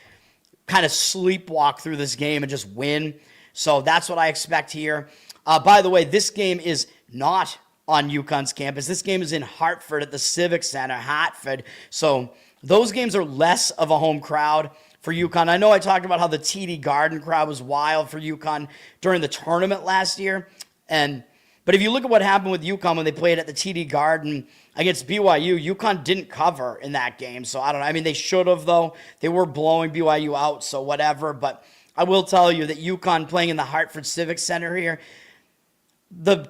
kind of sleepwalk through this game and just win. So that's what I expect here. By the way, this game is not on UConn's campus. This game is in Hartford at the Civic Center, Hartford. So those games are less of a home crowd for UConn. I know I talked about how the TD Garden crowd was wild for UConn during the tournament last year. But if you look at what happened with UConn when they played at the TD Garden against BYU, UConn didn't cover in that game. So I don't know. I mean, they should have, though. They were blowing BYU out, so whatever. But I will tell you that UConn playing in the Hartford Civic Center here, the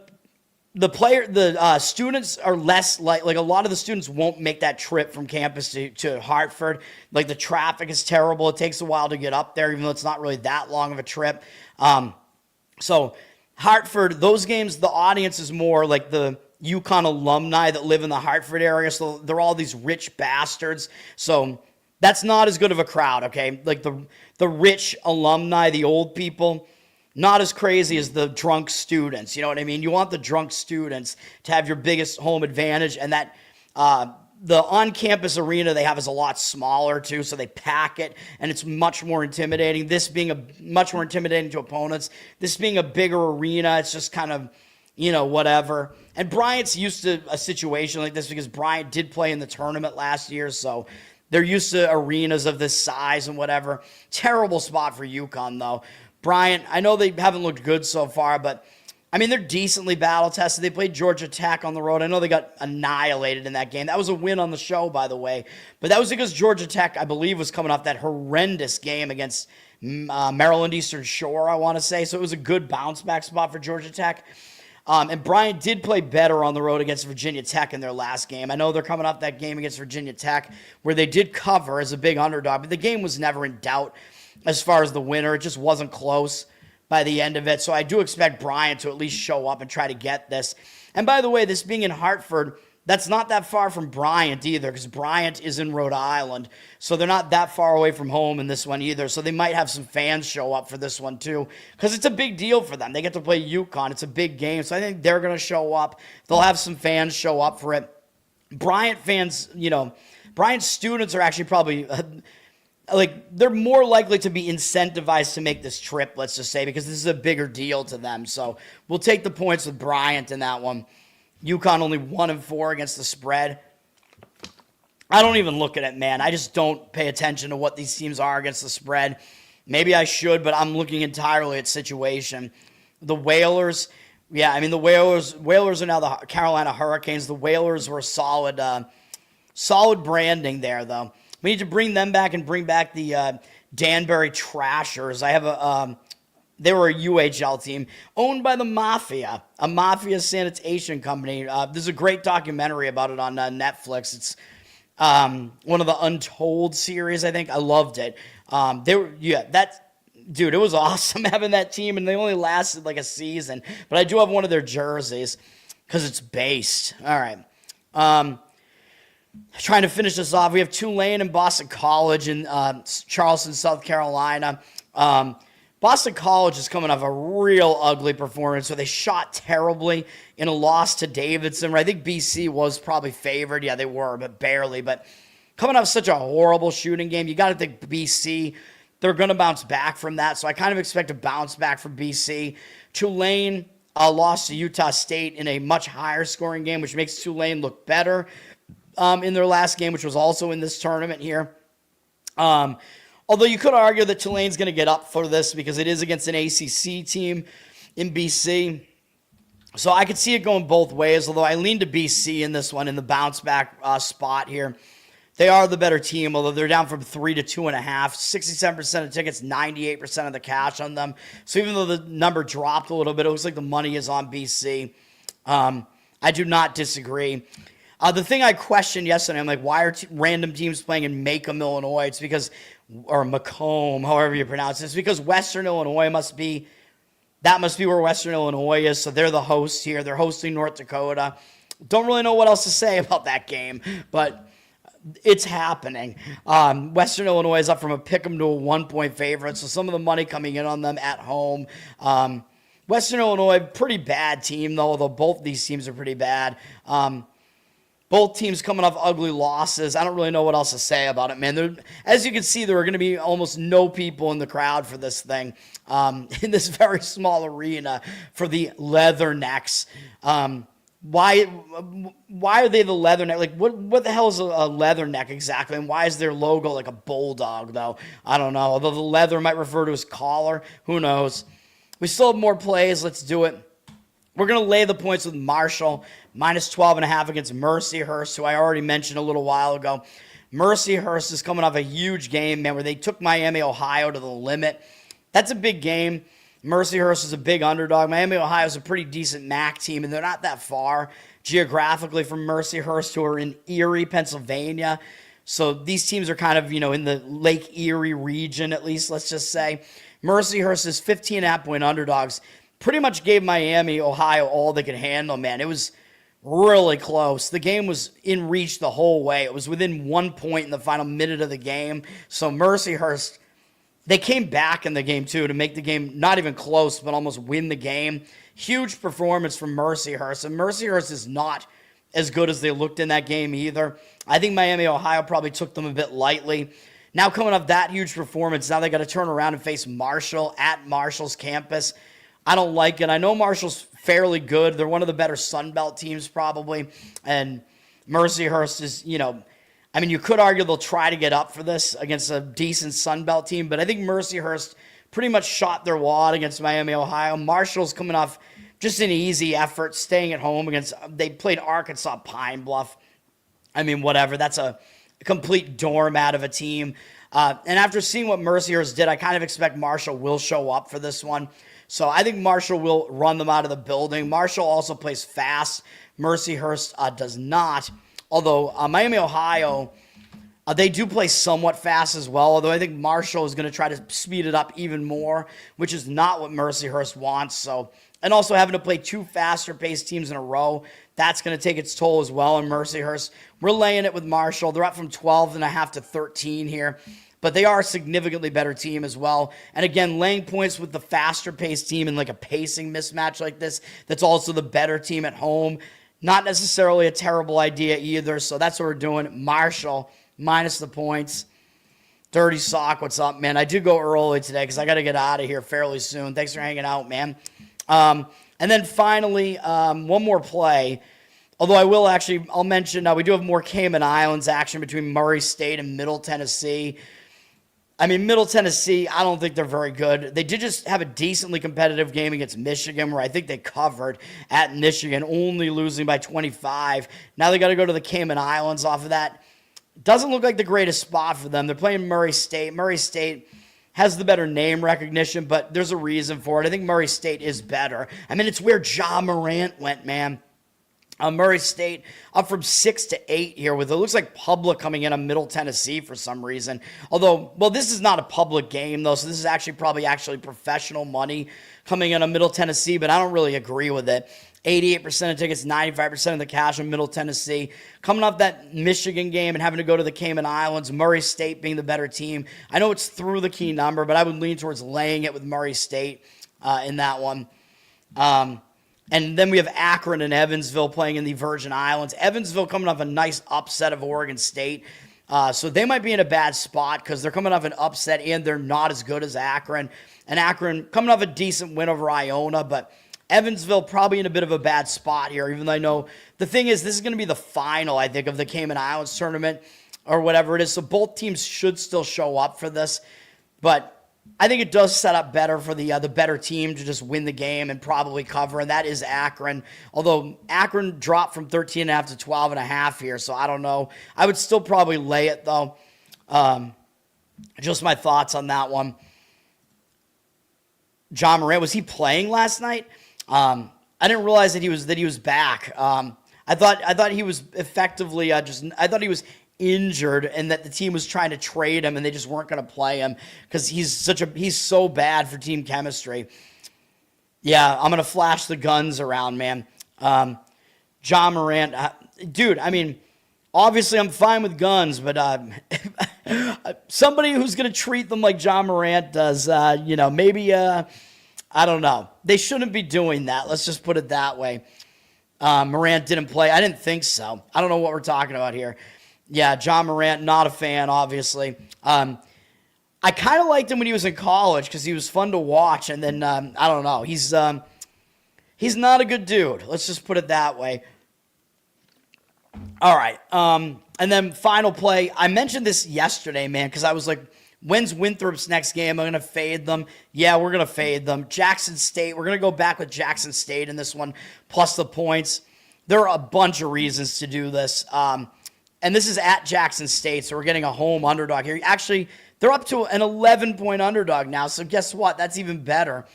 students are less like a lot of the students won't make that trip from campus to Hartford. Like the traffic is terrible. It takes a while to get up there, even though it's not really that long of a trip. So Hartford, those games, the audience is more like the UConn alumni that live in the Hartford area. So they're all these rich bastards. So that's not as good of a crowd, okay? Like the rich alumni, the old people, not as crazy as the drunk students. You know what I mean? You want the drunk students to have your biggest home advantage, and that the on-campus arena they have is a lot smaller too, so they pack it, and it's much more intimidating. This being much more intimidating to opponents. This being a bigger arena, it's just kind of, whatever. And Bryant's used to a situation like this because Bryant did play in the tournament last year, so they're used to arenas of this size and whatever. Terrible spot for UConn, though. Bryant, I know they haven't looked good so far, but I mean, they're decently battle-tested. They played Georgia Tech on the road. I know they got annihilated in that game. That was a win on the show, by the way. But that was because Georgia Tech, I believe, was coming off that horrendous game against Maryland Eastern Shore, I want to say. So it was a good bounce-back spot for Georgia Tech. And Bryant did play better on the road against Virginia Tech in their last game. I know they're coming off that game against Virginia Tech where they did cover as a big underdog, but the game was never in doubt as far as the winner. It just wasn't close by the end of it. So I do expect Bryant to at least show up and try to get this. And by the way, this being in Hartford, That's not that far from Bryant either, because Bryant is in Rhode Island. So they're not that far away from home in this one either. So they might have some fans show up for this one too, because it's a big deal for them. They get to play UConn. It's a big game. So I think they're going to show up. They'll have some fans show up for it. Bryant fans, Bryant students are actually probably, they're more likely to be incentivized to make this trip, let's just say, because this is a bigger deal to them. So we'll take the points with Bryant in that one. UConn only 1-4 against the spread. I don't even look at it, man. I just don't pay attention to what these teams are against the spread. Maybe I should, but I'm looking entirely at situation. The Whalers, the Whalers are now the Carolina Hurricanes. The Whalers were solid branding there, though. We need to bring them back and bring back the Danbury Trashers. They were a UHL team owned by the Mafia, a mafia sanitation company. There's a great documentary about it on Netflix. It's one of the Untold series, I think. I loved it. Dude, it was awesome having that team, and they only lasted like a season. But I do have one of their jerseys because it's based. All right. Trying to finish this off, we have Tulane and Boston College in Charleston, South Carolina. Boston College is coming off a real ugly performance, so they shot terribly in a loss to Davidson. I think BC was probably favored. Yeah, they were, but barely. But coming off such a horrible shooting game, you got to think BC, they're going to bounce back from that. So I kind of expect a bounce back from BC. Tulane lost to Utah State in a much higher scoring game, which makes Tulane look better in their last game, which was also in this tournament here. Although you could argue that Tulane's going to get up for this because it is against an ACC team in BC. So I could see it going both ways, although I lean to BC in this one in the bounce back spot here. They are the better team, although they're down from 3 to 2.5. 67% of tickets, 98% of the cash on them. So even though the number dropped a little bit, it looks like the money is on BC. I do not disagree. The thing I questioned yesterday, I'm like, why are random teams playing in Macomb, Illinois? It's because, or Macomb, however you pronounce it. It's because Western Illinois must be where Western Illinois is. So they're the hosts here. They're hosting North Dakota. Don't really know what else to say about that game, but it's happening. Western Illinois is up from a pick'em to a 1-point favorite. So some of the money coming in on them at home. Western Illinois, pretty bad team, though, although both these teams are pretty bad. Both teams coming off ugly losses. I don't really know what else to say about it, man. As you can see, there are going to be almost no people in the crowd for this thing in this very small arena for the Leathernecks. Why are they the Leatherneck? Like, what the hell is a Leatherneck exactly? And why is their logo like a bulldog, though? I don't know. Although the leather might refer to his collar. Who knows? We still have more plays. Let's do it. We're going to lay the points with Marshall, minus 12.5 against Mercyhurst, who I already mentioned a little while ago. Mercyhurst is coming off a huge game, man, where they took Miami, Ohio to the limit. That's a big game. Mercyhurst is a big underdog. Miami, Ohio is a pretty decent MAC team, and they're not that far geographically from Mercyhurst, who are in Erie, Pennsylvania. So these teams are kind of, in the Lake Erie region, at least, let's just say. Mercyhurst is 15.5-point underdogs. Pretty much gave Miami, Ohio all they could handle, man. It was really close. The game was in reach the whole way. It was within 1 point in the final minute of the game. So Mercyhurst, they came back in the game, too, to make the game not even close, but almost win the game. Huge performance from Mercyhurst. And Mercyhurst is not as good as they looked in that game either. I think Miami, Ohio probably took them a bit lightly. Now coming off that huge performance, now they got to turn around and face Marshall at Marshall's campus. I don't like it. I know Marshall's fairly good. They're one of the better Sun Belt teams probably. And Mercyhurst is, you could argue they'll try to get up for this against a decent Sun Belt team. But I think Mercyhurst pretty much shot their wad against Miami, Ohio. Marshall's coming off just an easy effort, staying at home they played Arkansas Pine Bluff. Whatever. That's a complete doormat of a team. And after seeing what Mercyhurst did, I kind of expect Marshall will show up for this one. So I think Marshall will run them out of the building. Marshall also plays fast. Mercyhurst does not. Although Miami, Ohio, they do play somewhat fast as well. Although I think Marshall is going to try to speed it up even more, which is not what Mercyhurst wants. So And also having to play two faster-paced teams in a row, that's going to take its toll as well. And Mercyhurst, we're laying it with Marshall. They're up from 12.5 to 13 here. But they are a significantly better team as well. And again, laying points with the faster-paced team in like a pacing mismatch like this, that's also the better team at home. Not necessarily a terrible idea either. So that's what we're doing. Marshall, minus the points. Dirty Sock, what's up, man? I do go early today because I got to get out of here fairly soon. Thanks for hanging out, man. And then finally, one more play. Although I'll mention, we do have more Cayman Islands action between Murray State and Middle Tennessee. I mean, Middle Tennessee, I don't think they're very good. They did just have a decently competitive game against Michigan where I think they covered at Michigan, only losing by 25. Now they got to go to the Cayman Islands off of that. Doesn't look like the greatest spot for them. They're playing Murray State. Murray State has the better name recognition, but there's a reason for it. I think Murray State is better. I mean, it's where Morant went, man. Murray State up from 6 to 8 here with it looks like public coming in on Middle Tennessee for some reason. Although, well, this is not a public game though, so this is probably professional money coming in on Middle Tennessee, but I don't really agree with it. 88% of tickets, 95% of the cash in Middle Tennessee. Coming off that Michigan game and having to go to the Cayman Islands, Murray State being the better team. I know it's through the key number, but I would lean towards laying it with Murray State in that one. And then we have Akron and Evansville playing in the Virgin Islands. Evansville coming off a nice upset of Oregon State. So they might be in a bad spot because they're coming off an upset and they're not as good as Akron. And Akron coming off a decent win over Iona, but Evansville probably in a bit of a bad spot here, even though I know the thing is this is going to be the final, I think, of the Cayman Islands tournament or whatever it is. So both teams should still show up for this. But I think it does set up better for the better team to just win the game and probably cover, and that is Akron. Although Akron dropped from 13.5 to 12.5 here, so I don't know. I would still probably lay it, though. Just my thoughts on that one. John Morant, was he playing last night? I didn't realize that he was back. I thought he was effectively I thought he was injured and that the team was trying to trade him and they just weren't going to play him because he's so bad for team chemistry. Yeah, I'm going to flash the guns around, man. John Morant, dude, I mean, obviously I'm fine with guns, but somebody who's going to treat them like John Morant does, maybe, I don't know. They shouldn't be doing that. Let's just put it that way. Morant didn't play. I didn't think so. I don't know what we're talking about here. Yeah, John Morant, not a fan, obviously. I kind of liked him when he was in college because he was fun to watch. And then, I don't know. He's not a good dude. Let's just put it that way. All right. And then final play. I mentioned this yesterday, man, because I was like, when's Winthrop's next game? I'm going to fade them. Yeah, we're going to fade them. Jackson State, we're going to go back with Jackson State in this one, plus the points. There are a bunch of reasons to do this. And this is at Jackson State, so we're getting a home underdog here. Actually, they're up to an 11-point underdog now, so guess what? That's even better.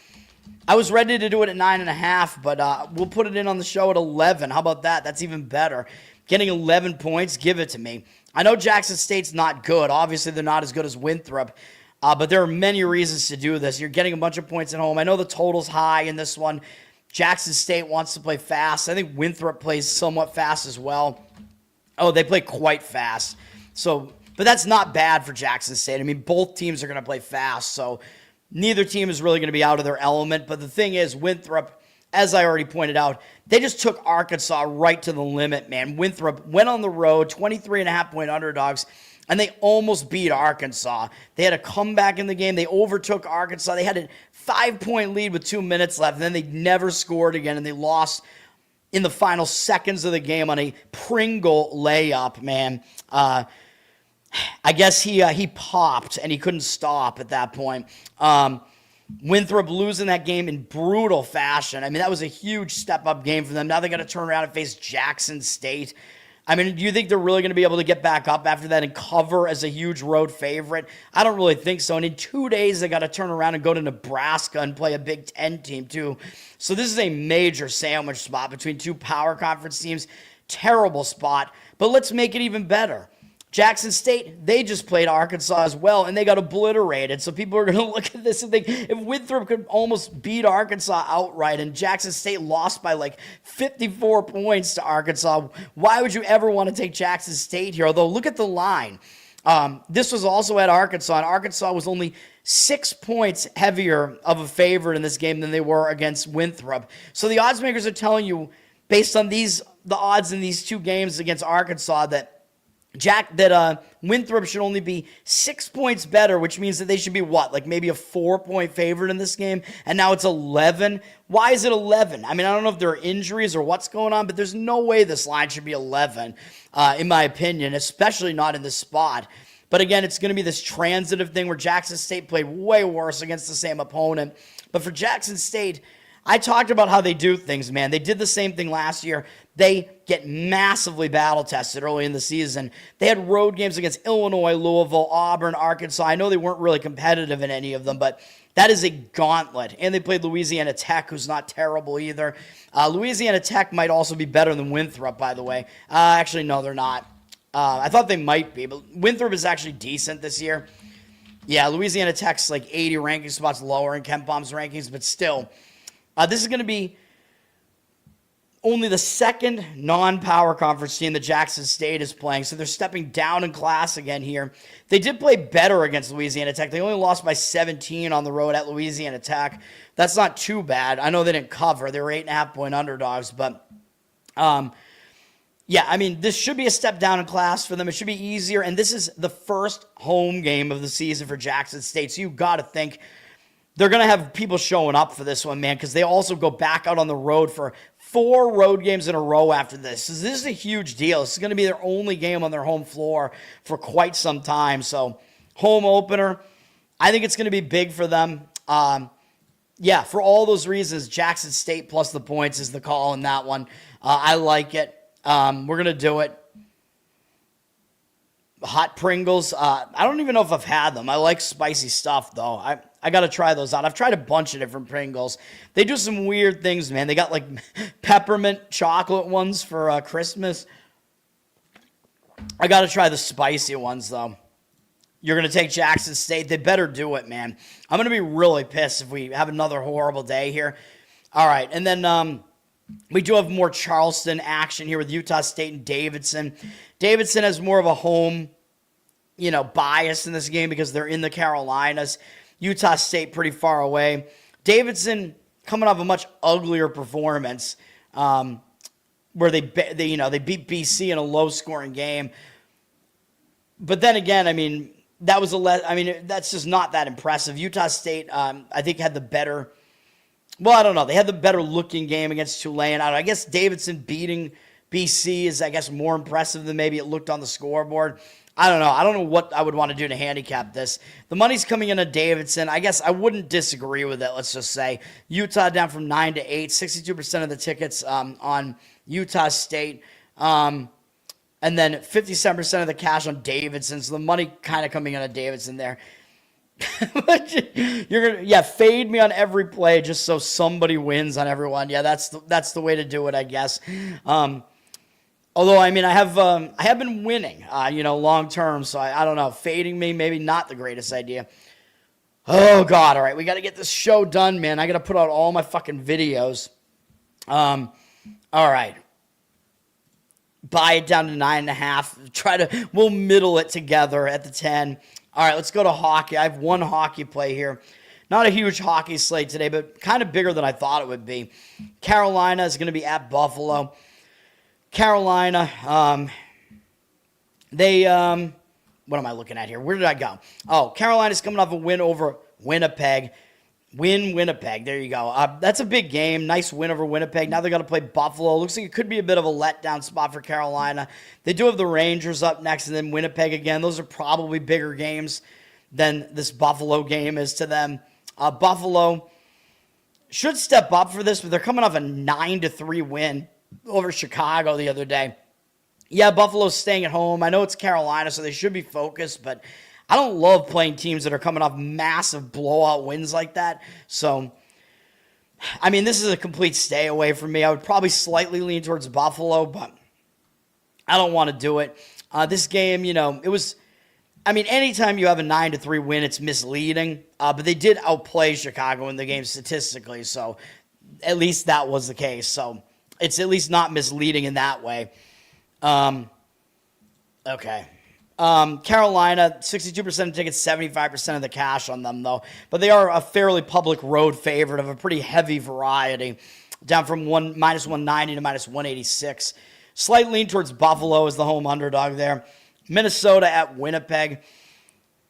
I was ready to do it at 9.5, but we'll put it in on the show at 11. How about that? That's even better. Getting 11 points, give it to me. I know Jackson State's not good. Obviously, they're not as good as Winthrop, but there are many reasons to do this. You're getting a bunch of points at home. I know the total's high in this one. Jackson State wants to play fast. I think Winthrop plays somewhat fast as well. Oh, they play quite fast. So, but that's not bad for Jackson State. I mean, both teams are going to play fast, so neither team is really going to be out of their element. But the thing is, Winthrop, as I already pointed out, they just took Arkansas right to the limit, man. Winthrop went on the road, 23.5-point underdogs, and they almost beat Arkansas. They had a comeback in the game. They overtook Arkansas. They had a 5-point lead with 2 minutes left, and then they never scored again, and they lost in the final seconds of the game on a Pringle layup, man. I guess he popped and he couldn't stop at that point. Winthrop losing that game in brutal fashion. I mean, that was a huge step-up game for them. Now they got to turn around and face Jackson State. I mean, do you think they're really going to be able to get back up after that and cover as a huge road favorite? I don't really think so. And in 2 days, they got to turn around and go to Nebraska and play a Big Ten team, too. So this is a major sandwich spot between two power conference teams. Terrible spot. But let's make it even better. Jackson State, they just played Arkansas as well, and they got obliterated. So people are going to look at this and think, if Winthrop could almost beat Arkansas outright and Jackson State lost by like 54 points to Arkansas, why would you ever want to take Jackson State here? Although, look at the line. This was also at Arkansas, and Arkansas was only 6 points heavier of a favorite in this game than they were against Winthrop. So the odds makers are telling you, based on the odds in these two games against Arkansas, that Winthrop should only be 6 points better, which means that they should be what? Like maybe a 4-point favorite in this game, and now it's 11. Why is it 11? I mean, I don't know if there are injuries or what's going on, but there's no way this line should be 11, in my opinion, especially not in this spot. But again, it's going to be this transitive thing where Jackson State played way worse against the same opponent. But for Jackson State, I talked about how they do things, man. They did the same thing last year. They get massively battle-tested early in the season. They had road games against Illinois, Louisville, Auburn, Arkansas. I know they weren't really competitive in any of them, but that is a gauntlet. And they played Louisiana Tech, who's not terrible either. Louisiana Tech might also be better than Winthrop, by the way. Actually, no, they're not. I thought they might be, but Winthrop is actually decent this year. Yeah, Louisiana Tech's like 80 ranking spots lower in Ken Palm's rankings, but still, this is going to be only the second non-power conference team that Jackson State is playing, so they're stepping down in class again here. They did play better against Louisiana Tech. They only lost by 17 on the road at Louisiana Tech. That's not too bad. I know they didn't cover. They were 8.5-point underdogs, but yeah, I mean, this should be a step down in class for them. It should be easier, and this is the first home game of the season for Jackson State, so you've got to think they're going to have people showing up for this one, man, because they also go back out on the road for 4 road games in a row after this. So this is a huge deal. This is going to be their only game on their home floor for quite some time. So home opener, I think it's going to be big for them. Yeah, for all those reasons, Jackson State plus the points is the call in that one. I like it. We're going to do it. Hot Pringles. I don't even know if I've had them. I like spicy stuff, though. I got to try those out. I've tried a bunch of different Pringles. They do some weird things, man. They got, like, peppermint chocolate ones for Christmas. I got to try the spicy ones, though. You're going to take Jackson State. They better do it, man. I'm going to be really pissed if we have another horrible day here. All right, and then we do have more Charleston action here with Utah State and Davidson. Davidson has more of a home, bias in this game because they're in the Carolinas. Utah State pretty far away. Davidson coming off a much uglier performance where they beat BC in a low-scoring game. But then again, I mean, that's just not that impressive. Utah State, I think, had the better. Well, I don't know. They had the better-looking game against Tulane. I guess Davidson beating BC is, I guess, more impressive than maybe it looked on the scoreboard. I don't know. I don't know what I would want to do to handicap this. The money's coming in at Davidson. I guess I wouldn't disagree with it, let's just say. Utah down from 9 to 8. 62% of the tickets on Utah State. And then 57% of the cash on Davidson. So the money kind of coming in at Davidson there. You're gonna fade me on every play just so somebody wins on everyone. Yeah, that's the way to do it, I guess. Although, I mean, I have been winning, long term. So I don't know. Fading me, maybe not the greatest idea. Oh God! All right, we got to get this show done, man. I got to put out all my fucking videos. All right. Buy it down to 9.5. We'll middle it together at the 10. All right, let's go to hockey. I have one hockey play here. Not a huge hockey slate today, but kind of bigger than I thought it would be. Carolina is going to be at Buffalo. Carolina, what am I looking at here? Where did I go? Oh, Carolina's coming off a win over Winnipeg. Winnipeg. There you go. That's a big game. Nice win over Winnipeg. Now they're going to play Buffalo. Looks like it could be a bit of a letdown spot for Carolina. They do have the Rangers up next and then Winnipeg again. Those are probably bigger games than this Buffalo game is to them. Buffalo should step up for this, but they're coming off a 9-3 win over Chicago the other day. Yeah, Buffalo's staying at home. I know it's Carolina, so they should be focused, but I don't love playing teams that are coming off massive blowout wins like that. So, I mean, this is a complete stay away from me. I would probably slightly lean towards Buffalo, but I don't want to do it. This game, it was, anytime you have a 9-3 win, it's misleading. But they did outplay Chicago in the game statistically, so at least that was the case. So it's at least not misleading in that way. Okay. Carolina, 62% of tickets, 75% of the cash on them, though. But they are a fairly public road favorite of a pretty heavy variety, down from -190 to -186. Slight lean towards Buffalo as the home underdog there. Minnesota at Winnipeg.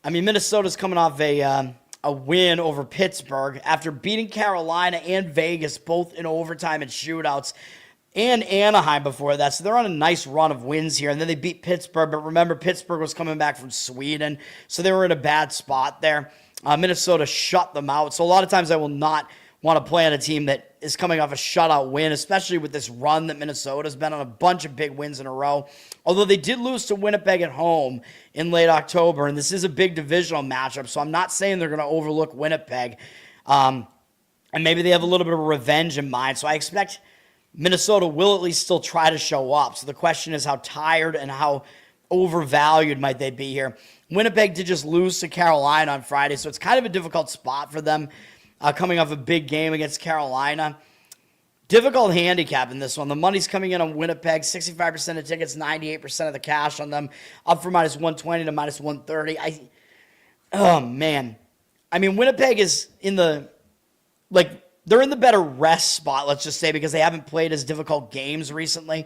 Minnesota's coming off a win over Pittsburgh after beating Carolina and Vegas both in overtime and shootouts, and Anaheim before that. So they're on a nice run of wins here. And then they beat Pittsburgh. But remember, Pittsburgh was coming back from Sweden, so they were in a bad spot there. Minnesota shut them out. So a lot of times I will not want to play on a team that is coming off a shutout win, especially with this run that Minnesota's been on, a bunch of big wins in a row. Although they did lose to Winnipeg at home in late October, and this is a big divisional matchup, so I'm not saying they're going to overlook Winnipeg. And maybe they have a little bit of revenge in mind, so I expect Minnesota will at least still try to show up. So the question is how tired and how overvalued might they be here. Winnipeg did just lose to Carolina on Friday, so it's kind of a difficult spot for them coming off a big game against Carolina. Difficult handicap in this one. The money's coming in on Winnipeg, 65% of tickets, 98% of the cash on them, up from -120 to -130. Oh, man. Winnipeg is in the, they're in the better rest spot, let's just say, because they haven't played as difficult games recently.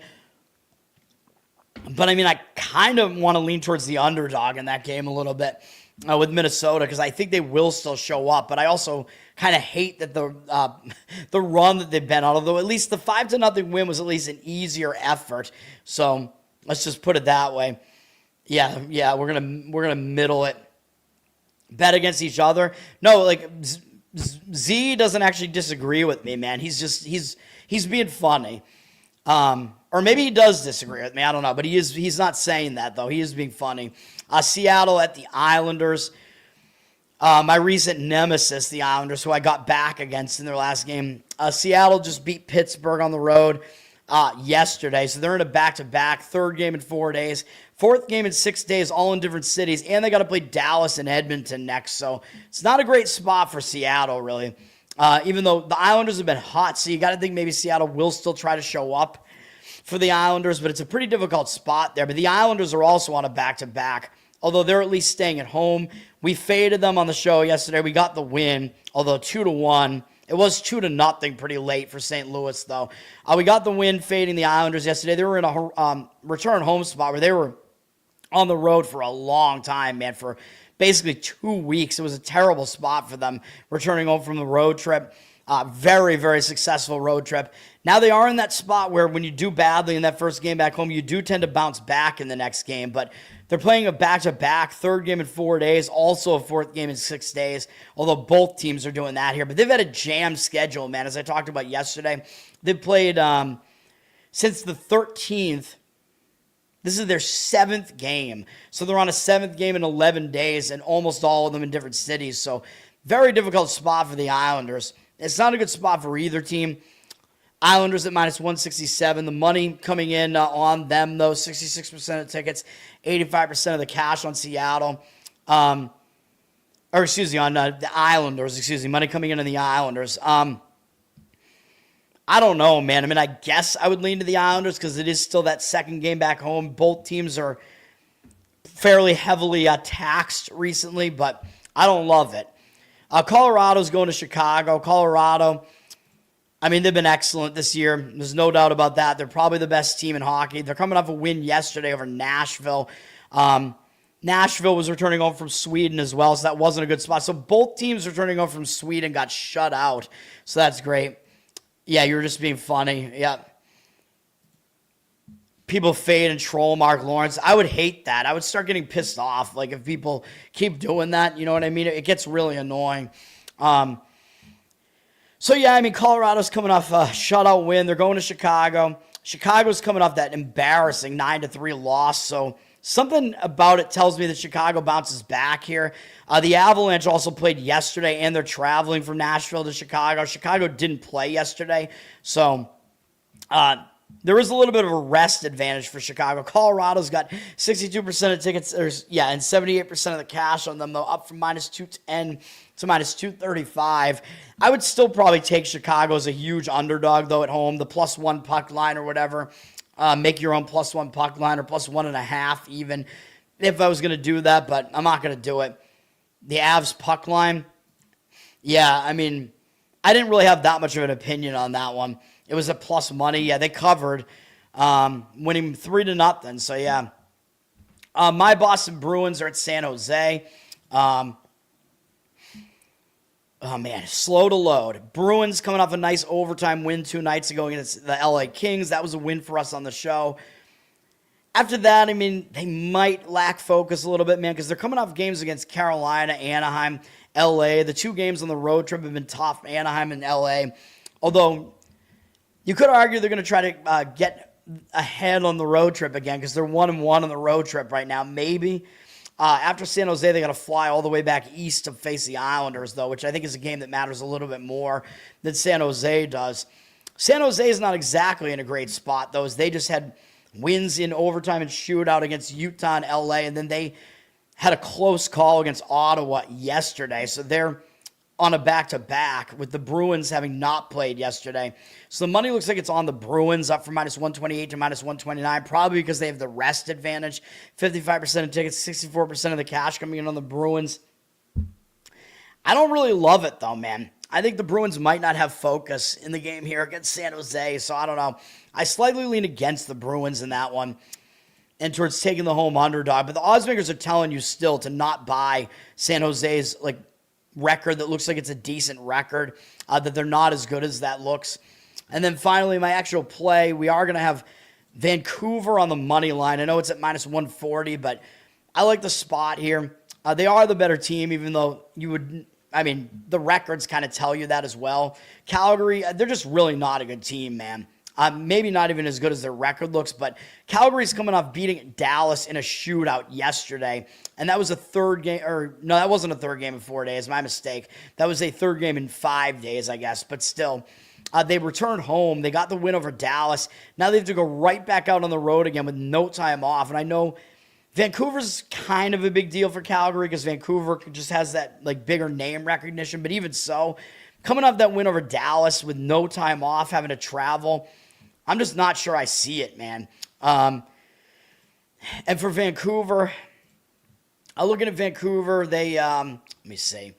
But, I kind of want to lean towards the underdog in that game a little bit with Minnesota, because I think they will still show up. But I also kind of hate that the run that they've been on, although at least the 5-0 win was at least an easier effort. So let's just put it that way. Yeah, we're gonna middle it. Bet against each other. No, Z doesn't actually disagree with me, man. He's being funny. Or maybe he does disagree with me. I don't know. But he's not saying that, though. He is being funny. Seattle at the Islanders. My recent nemesis, the Islanders, who I got back against in their last game. Seattle just beat Pittsburgh on the road yesterday. So they're in a back-to-back, third game in 4 days. Fourth game in 6 days, all in different cities. And they got to play Dallas and Edmonton next. So it's not a great spot for Seattle, really. Even though the Islanders have been hot. So you got to think maybe Seattle will still try to show up for the Islanders. But it's a pretty difficult spot there. But the Islanders are also on a back-to-back, although they're at least staying at home. We faded them on the show yesterday. We got the win, although 2-1. It was 2-0 pretty late for St. Louis, though. We got the win fading the Islanders yesterday. They were in a return home spot where they were on the road for a long time, man, for basically 2 weeks. It was a terrible spot for them returning home from the road trip. Very, very successful road trip. Now they are in that spot where when you do badly in that first game back home, you do tend to bounce back in the next game. But they're playing a back-to-back, third game in 4 days, also a fourth game in 6 days, although both teams are doing that here. But they've had a jammed schedule, man, as I talked about yesterday. They've played since the 13th. This is their 7th game. So they're on a 7th game in 11 days, and almost all of them in different cities. So very difficult spot for the Islanders. It's not a good spot for either team. Islanders at -167. The money coming in on them, though, 66% of tickets, 85% of the cash on Seattle. On the Islanders, money coming in on the Islanders. I don't know, man. I guess I would lean to the Islanders because it is still that second game back home. Both teams are fairly heavily taxed recently, but I don't love it. Colorado's going to Chicago. Colorado, they've been excellent this year. There's no doubt about that. They're probably the best team in hockey. They're coming off a win yesterday over Nashville. Nashville was returning home from Sweden as well, so that wasn't a good spot. So both teams returning home from Sweden got shut out, so that's great. Yeah, you were just being funny. Yeah. People fade and troll Mark Lawrence. I would hate that. I would start getting pissed off, if people keep doing that. You know what I mean? It gets really annoying. Colorado's coming off a shutout win. They're going to Chicago. Chicago's coming off that embarrassing 9-3 loss. So something about it tells me that Chicago bounces back here. The Avalanche also played yesterday, and they're traveling from Nashville to Chicago. Chicago didn't play yesterday. So there is a little bit of a rest advantage for Chicago. Colorado's got 62% of tickets, and 78% of the cash on them, though, up from minus 210 to minus 235. I would still probably take Chicago as a huge underdog, though, at home. The +1 puck line or whatever. Make your own +1 puck line or +1.5 even if I was going to do that, but I'm not going to do it. The Avs puck line, yeah, I mean, I didn't really have that much of an opinion on that one. It was a plus money. Yeah, they covered, winning 3-0. So, yeah. My Boston Bruins are at San Jose. Oh, man, slow to load. Bruins coming off a nice overtime win 2 nights ago against the LA Kings. That was a win for us on the show. After that, I mean, they might lack focus a little bit, man, because they're coming off games against Carolina, Anaheim, LA. The 2 games on the road trip have been tough, Anaheim and LA. Although, you could argue they're going to try to get ahead on the road trip again because they're 1-1 on the road trip right now, maybe. After San Jose, they got to fly all the way back east to face the Islanders, though, which I think is a game that matters a little bit more than San Jose does. San Jose is not exactly in a great spot, though, as they just had wins in overtime and shootout against Utah and LA, and then they had a close call against Ottawa yesterday, so they're on a back-to-back with the Bruins having not played yesterday. So the money looks like it's on the Bruins, up from minus 128 to minus 129, probably because they have the rest advantage. 55% of tickets, 64% of the cash coming in on the Bruins. I don't really love it, though, man. I think the Bruins might not have focus in the game here against San Jose, so I don't know. I slightly lean against the Bruins in that one and towards taking the home underdog, but the odds makers are telling you still to not buy San Jose's record that looks like it's a decent record, that they're not as good as that looks. And then finally, my actual play, we are going to have Vancouver on the money line. I know it's at minus 140, but I like the spot here. They are the better team, even though the records kind of tell you that as well. Calgary, they're just really not a good team, man. Maybe not even as good as their record looks, but Calgary's coming off beating Dallas in a shootout yesterday, and that was a third game, or no, that wasn't a third game in 4 days, my mistake. That was a third game in 5 days, I guess, but still. They returned home. They got the win over Dallas. Now they have to go right back out on the road again with no time off, and I know Vancouver's kind of a big deal for Calgary because Vancouver just has that bigger name recognition, but even so, coming off that win over Dallas with no time off, having to travel, I'm just not sure I see it, man. And for Vancouver, looking at Vancouver, they, let me see.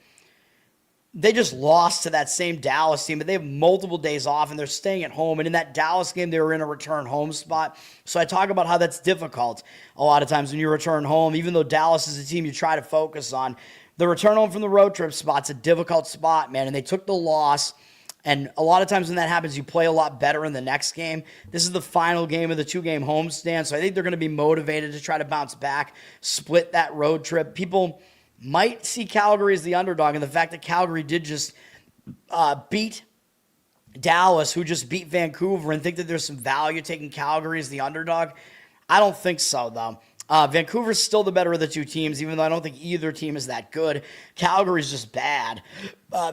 They just lost to that same Dallas team, but they have multiple days off, and they're staying at home. And in that Dallas game, they were in a return home spot. So I talk about how that's difficult a lot of times when you return home, even though Dallas is a team you try to focus on. The return home from the road trip spot's a difficult spot, man, and they took the loss. And a lot of times when that happens, you play a lot better in the next game. This is the final game of the 2-game homestand, so I think they're going to be motivated to try to bounce back, split that road trip. People might see Calgary as the underdog, and the fact that Calgary did just beat Dallas, who just beat Vancouver, and think that there's some value taking Calgary as the underdog. I don't think so, though. Vancouver's still the better of the 2 teams, even though I don't think either team is that good. Calgary's just bad.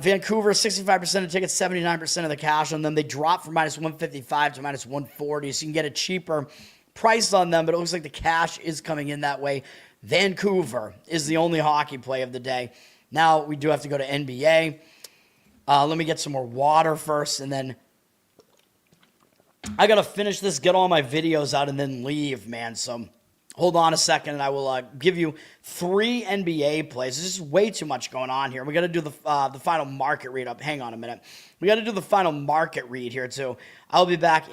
Vancouver, 65% of tickets, 79% of the cash on them. They dropped from minus 155 to minus 140, so you can get a cheaper price on them, but it looks like the cash is coming in that way. Vancouver is the only hockey play of the day. Now we do have to go to NBA. Let me get some more water first, and then I got to finish this, get all my videos out, and then leave, man. So hold on a second, and I will give you 3 NBA plays. There's just way too much going on here. We got to do the final market read up. Hang on a minute. We got to do the final market read here, too. I'll be back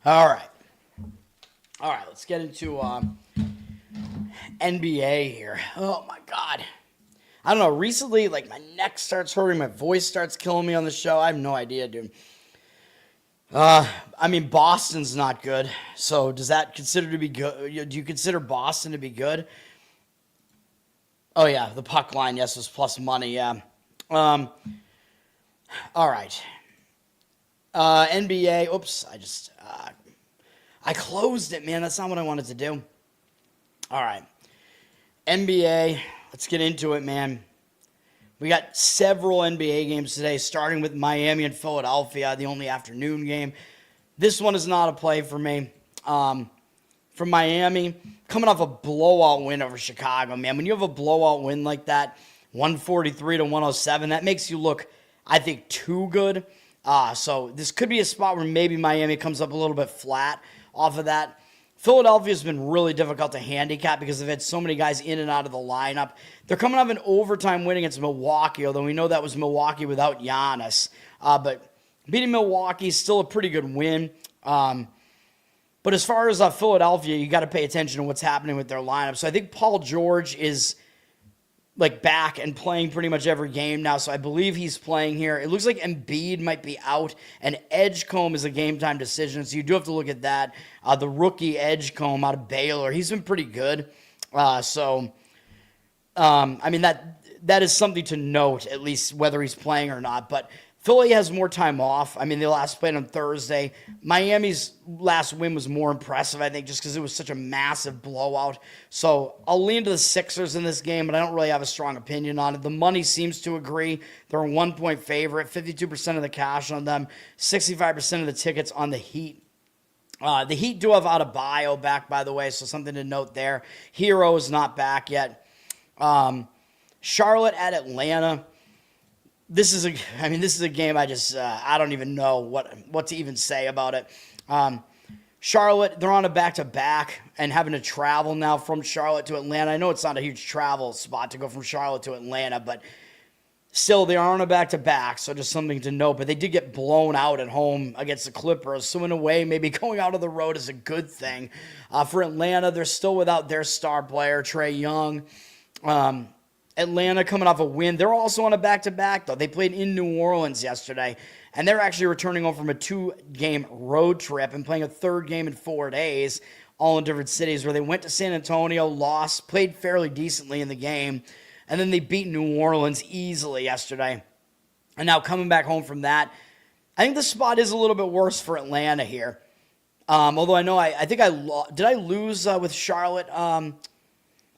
All right. Let's get into NBA here. Oh, my God. I don't know. Recently, like, my neck starts hurting. My voice starts killing me on the show. I have no idea, dude. I mean, Boston's not good. So does that consider to be good? Do you consider Boston to be good? Oh, yeah. The puck line, yes, was plus money, yeah. All right. NBA. Oops. I closed it, man. That's not what I wanted to do. All right. NBA. Let's get into it, man. We got several NBA games today, starting with Miami and Philadelphia, the only afternoon game. This one is not a play for me. From Miami, coming off a blowout win over Chicago, man. When you have a blowout win like that, 143-107, that makes you look, I think, too good. So this could be a spot where maybe Miami comes up a little bit flat off of that. Philadelphia's been really difficult to handicap because they've had so many guys in and out of the lineup. They're coming off an overtime win against Milwaukee, although we know that was Milwaukee without Giannis. But beating Milwaukee is still a pretty good win. But as far as Philadelphia, you got to pay attention to what's happening with their lineup. So I think Paul George is like back and playing pretty much every game now. So I believe he's playing here. It looks like Embiid might be out, and Edgecombe is a game-time decision. So you do have to look at that. The rookie Edgecombe out of Baylor, he's been pretty good. I mean, that is something to note, at least whether he's playing or not. But Philly has more time off. I mean, they last played on Thursday. Miami's last win was more impressive, I think, just because it was such a massive blowout. So I'll lean to the Sixers in this game, but I don't really have a strong opinion on it. The money seems to agree. They're a 1-point favorite, 52% of the cash on them, 65% of the tickets on the Heat. The Heat do have Adebayo back, by the way, so something to note there. Hero is not back yet. Charlotte at Atlanta. This is a game I don't even know what to even say about it. Charlotte, they're on a back-to-back and having to travel now from Charlotte to Atlanta. I know it's not a huge travel spot to go from Charlotte to Atlanta, but still, they are on a back-to-back, so just something to note. But they did get blown out at home against the Clippers, so in a way, maybe going out of the road is a good thing. For Atlanta, they're still without their star player, Trae Young. Atlanta coming off a win. They're also on a back-to-back, though. They played in New Orleans yesterday, and they're actually returning home from a 2-game road trip and playing a third game in 4 days, all in different cities, where they went to San Antonio, lost, played fairly decently in the game, and then they beat New Orleans easily yesterday. And now coming back home from that, I think the spot is a little bit worse for Atlanta here. Although I know did I lose with Charlotte?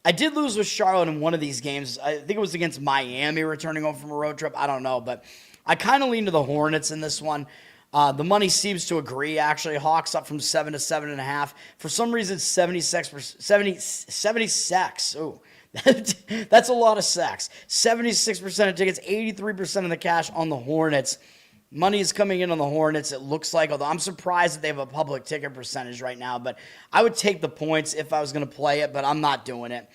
I did lose with Charlotte in one of these games. I think it was against Miami returning home from a road trip. I don't know, but I kind of lean to the Hornets in this one. The money seems to agree, actually. Hawks up from 7 to 7.5. For some reason, 76. Ooh, that's a lot of sex. 76% of tickets, 83% of the cash on the Hornets. Money is coming in on the Hornets, it looks like, although I'm surprised that they have a public ticket percentage right now. But I would take the points if I was going to play it, but I'm not doing it.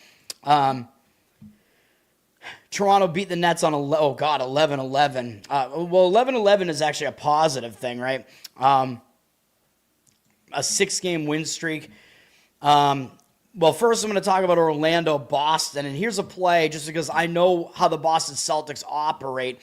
Toronto beat the Nets on 11-11. Well, 11-11 is actually a positive thing, right? A 6-game win streak. Well, first I'm going to talk about Orlando-Boston, and here's a play just because I know how the Boston Celtics operate.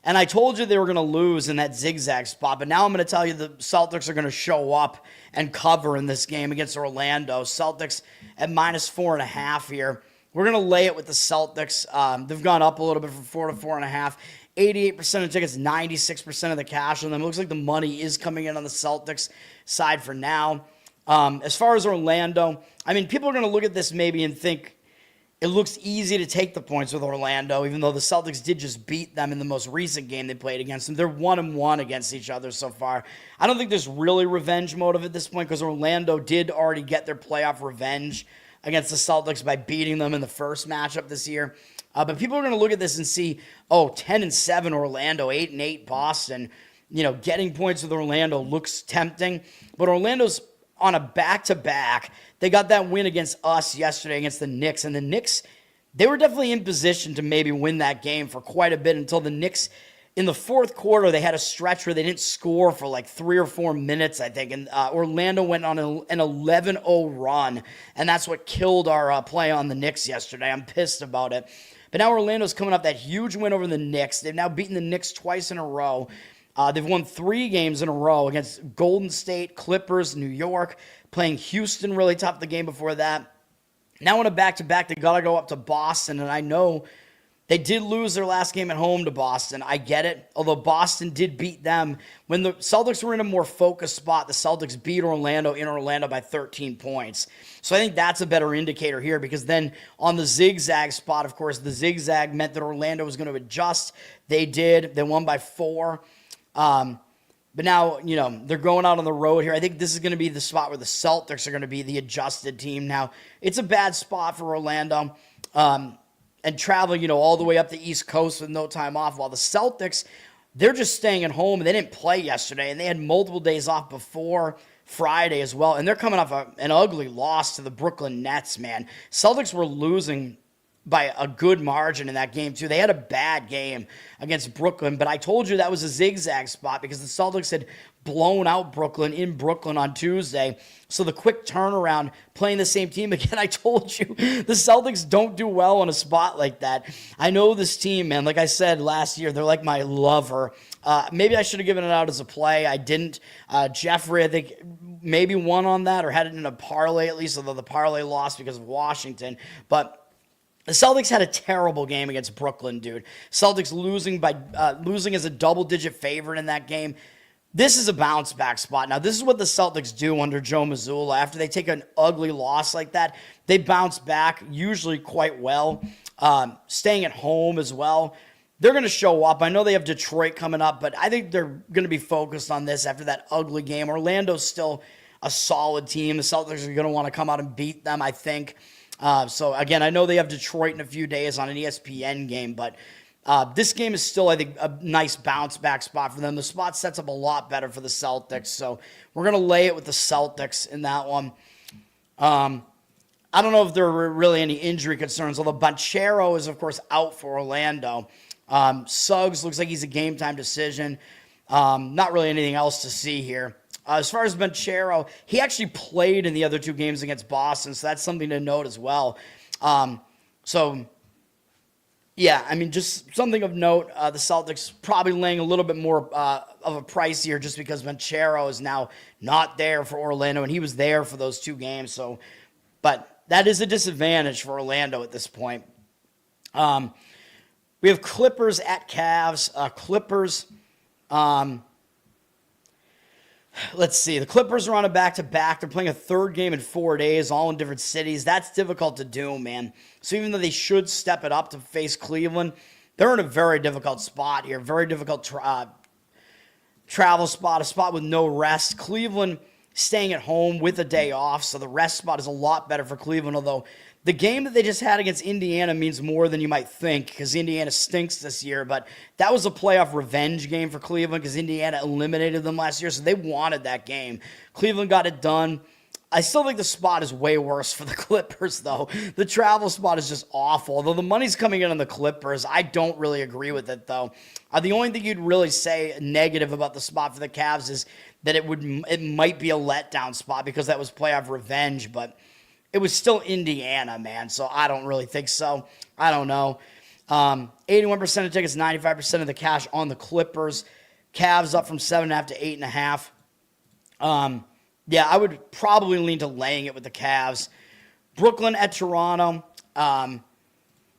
And I told you they were going to lose in that zigzag spot, but now I'm going to tell you the Celtics are going to show up and cover in this game against Orlando. Celtics at -4.5 here. We're going to lay it with the Celtics. They've gone up a little bit from 4 to 4.5. 88% of tickets, 96% of the cash on them. It looks like the money is coming in on the Celtics side for now. As far as Orlando, I mean, people are going to look at this maybe and think, it looks easy to take the points with Orlando, even though the Celtics did just beat them in the most recent game they played against them. They're 1-1 against each other so far. I don't think there's really revenge motive at this point because Orlando did already get their playoff revenge against the Celtics by beating them in the first matchup this year. But people are going to look at this and see, 10-7 Orlando, 8-8 Boston. Getting points with Orlando looks tempting. But Orlando's on a back-to-back. They got that win against us yesterday against the Knicks. And the Knicks, they were definitely in position to maybe win that game for quite a bit until the Knicks in the fourth quarter, they had a stretch where they didn't score for like 3 or 4 minutes, I think. And Orlando went on an 11-0 run. And that's what killed our play on the Knicks yesterday. I'm pissed about it. But now Orlando's coming up that huge win over the Knicks. They've now beaten the Knicks twice in a row. They've won 3 games in a row against Golden State, Clippers, New York, playing Houston really tough the game before that. Now on a back-to-back, they got to go up to Boston. And I know they did lose their last game at home to Boston. I get it. Although Boston did beat them. When the Celtics were in a more focused spot, the Celtics beat Orlando in Orlando by 13 points. So I think that's a better indicator here, because then on the zigzag spot, of course, the zigzag meant that Orlando was going to adjust. They did. They won by 4. But now, they're going out on the road here. I think this is going to be the spot where the Celtics are going to be the adjusted team. Now, it's a bad spot for Orlando. And traveling, all the way up the East Coast with no time off. While the Celtics, they're just staying at home. They didn't play yesterday, and they had multiple days off before Friday as well. And they're coming off an ugly loss to the Brooklyn Nets, man. Celtics were losing by a good margin in that game, too. They had a bad game against Brooklyn, but I told you that was a zigzag spot because the Celtics had blown out Brooklyn in Brooklyn on Tuesday. So the quick turnaround, playing the same team again, I told you, the Celtics don't do well on a spot like that. I know this team, man. Like I said last year, they're like my lover. Maybe I should have given it out as a play. I didn't. Jeffrey, I think, maybe won on that or had it in a parlay at least, although the parlay lost because of Washington. But the Celtics had a terrible game against Brooklyn, dude. Celtics losing as a double-digit favorite in that game. This is a bounce-back spot. Now, this is what the Celtics do under Joe Mazzulla. After they take an ugly loss like that, they bounce back usually quite well, staying at home as well. They're going to show up. I know they have Detroit coming up, but I think they're going to be focused on this after that ugly game. Orlando's still a solid team. The Celtics are going to want to come out and beat them, I think. So, again, I know they have Detroit in a few days on an ESPN game, but this game is still, I think, a nice bounce-back spot for them. The spot sets up a lot better for the Celtics, so we're going to lay it with the Celtics in that one. I don't know if there were really any injury concerns, although Banchero is, of course, out for Orlando. Suggs looks like he's a game-time decision. Not really anything else to see here. As far as Banchero, he actually played in the other 2 games against Boston, so that's something to note as well. Yeah, I mean, just something of note. The Celtics probably laying a little bit more of a price here just because Banchero is now not there for Orlando, and he was there for those 2 games. So, but that is a disadvantage for Orlando at this point. We have Clippers at Cavs. Clippers, let's see. The Clippers are on a back-to-back. They're playing a 3rd game in 4 days, all in different cities. That's difficult to do, man. So even though they should step it up to face Cleveland, they're in a very difficult spot here. Very difficult travel spot, a spot with no rest. Cleveland staying at home with a day off, so the rest spot is a lot better for Cleveland, although the game that they just had against Indiana means more than you might think because Indiana stinks this year, but that was a playoff revenge game for Cleveland because Indiana eliminated them last year, so they wanted that game. Cleveland got it done. I still think the spot is way worse for the Clippers, though. The travel spot is just awful. Although the money's coming in on the Clippers, I don't really agree with it, though. The only thing you'd really say negative about the spot for the Cavs is that it might be a letdown spot because that was playoff revenge, but it was still Indiana, man, so I don't really think so. I don't know. 81% of tickets, 95% of the cash on the Clippers. Cavs up from 7.5 to 8.5. Yeah, I would probably lean to laying it with the Cavs. Brooklyn at Toronto.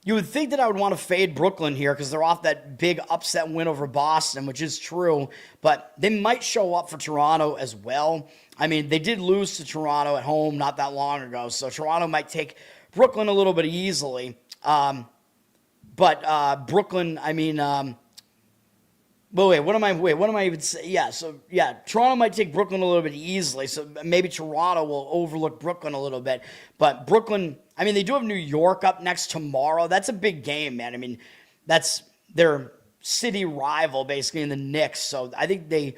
You would think that I would want to fade Brooklyn here because they're off that big upset win over Boston, which is true, but they might show up for Toronto as well. I mean, they did lose to Toronto at home not that long ago, so Toronto might take Brooklyn a little bit easily. But Brooklyn, I mean, what am I even saying? Yeah, Toronto might take Brooklyn a little bit easily, so maybe Toronto will overlook Brooklyn a little bit. But Brooklyn, I mean, they do have New York up next tomorrow. That's a big game, man. I mean, that's their city rival, basically, in the Knicks. So I think they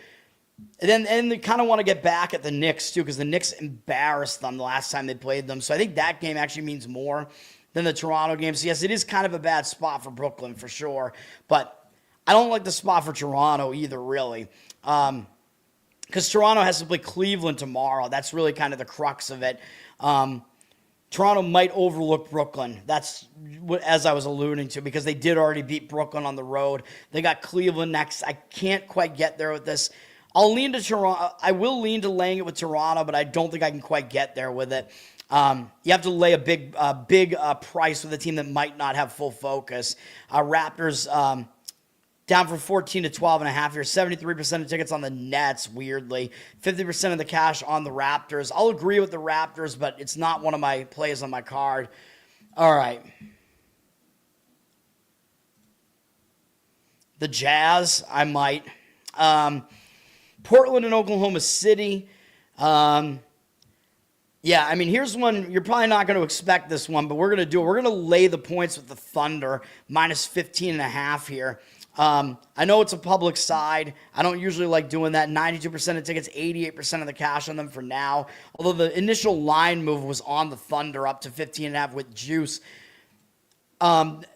kind of want to get back at the Knicks, too, because the Knicks embarrassed them the last time they played them. So I think that game actually means more than the Toronto game. So, yes, it is kind of a bad spot for Brooklyn, for sure. But I don't like the spot for Toronto either, really. Because Toronto has to play Cleveland tomorrow. That's really kind of the crux of it. Toronto might overlook Brooklyn. That's what, as I was alluding to, because they did already beat Brooklyn on the road. They got Cleveland next. I can't quite get there with this. I'll lean to Toronto. I will lean to laying it with Toronto, but I don't think I can quite get there with it. You have to lay a big price with a team that might not have full focus. Raptors down from 14 to 12.5 here. 73% of tickets on the Nets, weirdly. 50% of the cash on the Raptors. I'll agree with the Raptors, but it's not one of my plays on my card. All right. The Jazz, I might. Portland and Oklahoma City. Yeah, I mean, here's one. You're probably not going to expect this one, but we're going to do it. We're going to lay the points with the Thunder, minus 15.5 here. I know it's a public side. I don't usually like doing that. 92% of tickets, 88% of the cash on them for now. Although the initial line move was on the Thunder up to 15.5 with juice.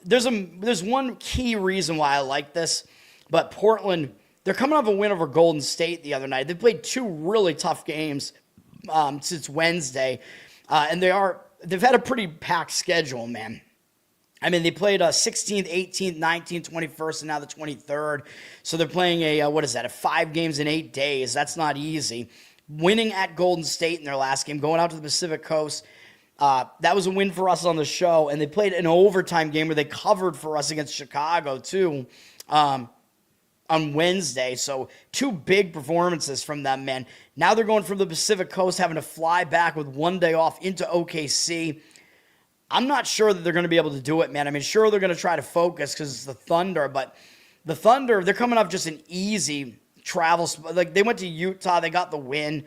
There's one key reason why I like this, but Portland, they're coming off a win over Golden State the other night. They played two really tough games since Wednesday, and they've had a pretty packed schedule, man. I mean, they played 16th, 18th, 19th, 21st, and now the 23rd. So they're playing a 5 games in 8 days. That's not easy. Winning at Golden State in their last game, going out to the Pacific Coast. That was a win for us on the show. And they played an overtime game where they covered for us against Chicago, too, on Wednesday. So 2 big performances from them, man. Now they're going from the Pacific Coast, having to fly back with 1 day off into OKC. I'm not sure that they're going to be able to do it, man. I mean, sure, they're going to try to focus because it's the Thunder, but the Thunder, they're coming off just an easy travel. Like, they went to Utah, they got the win,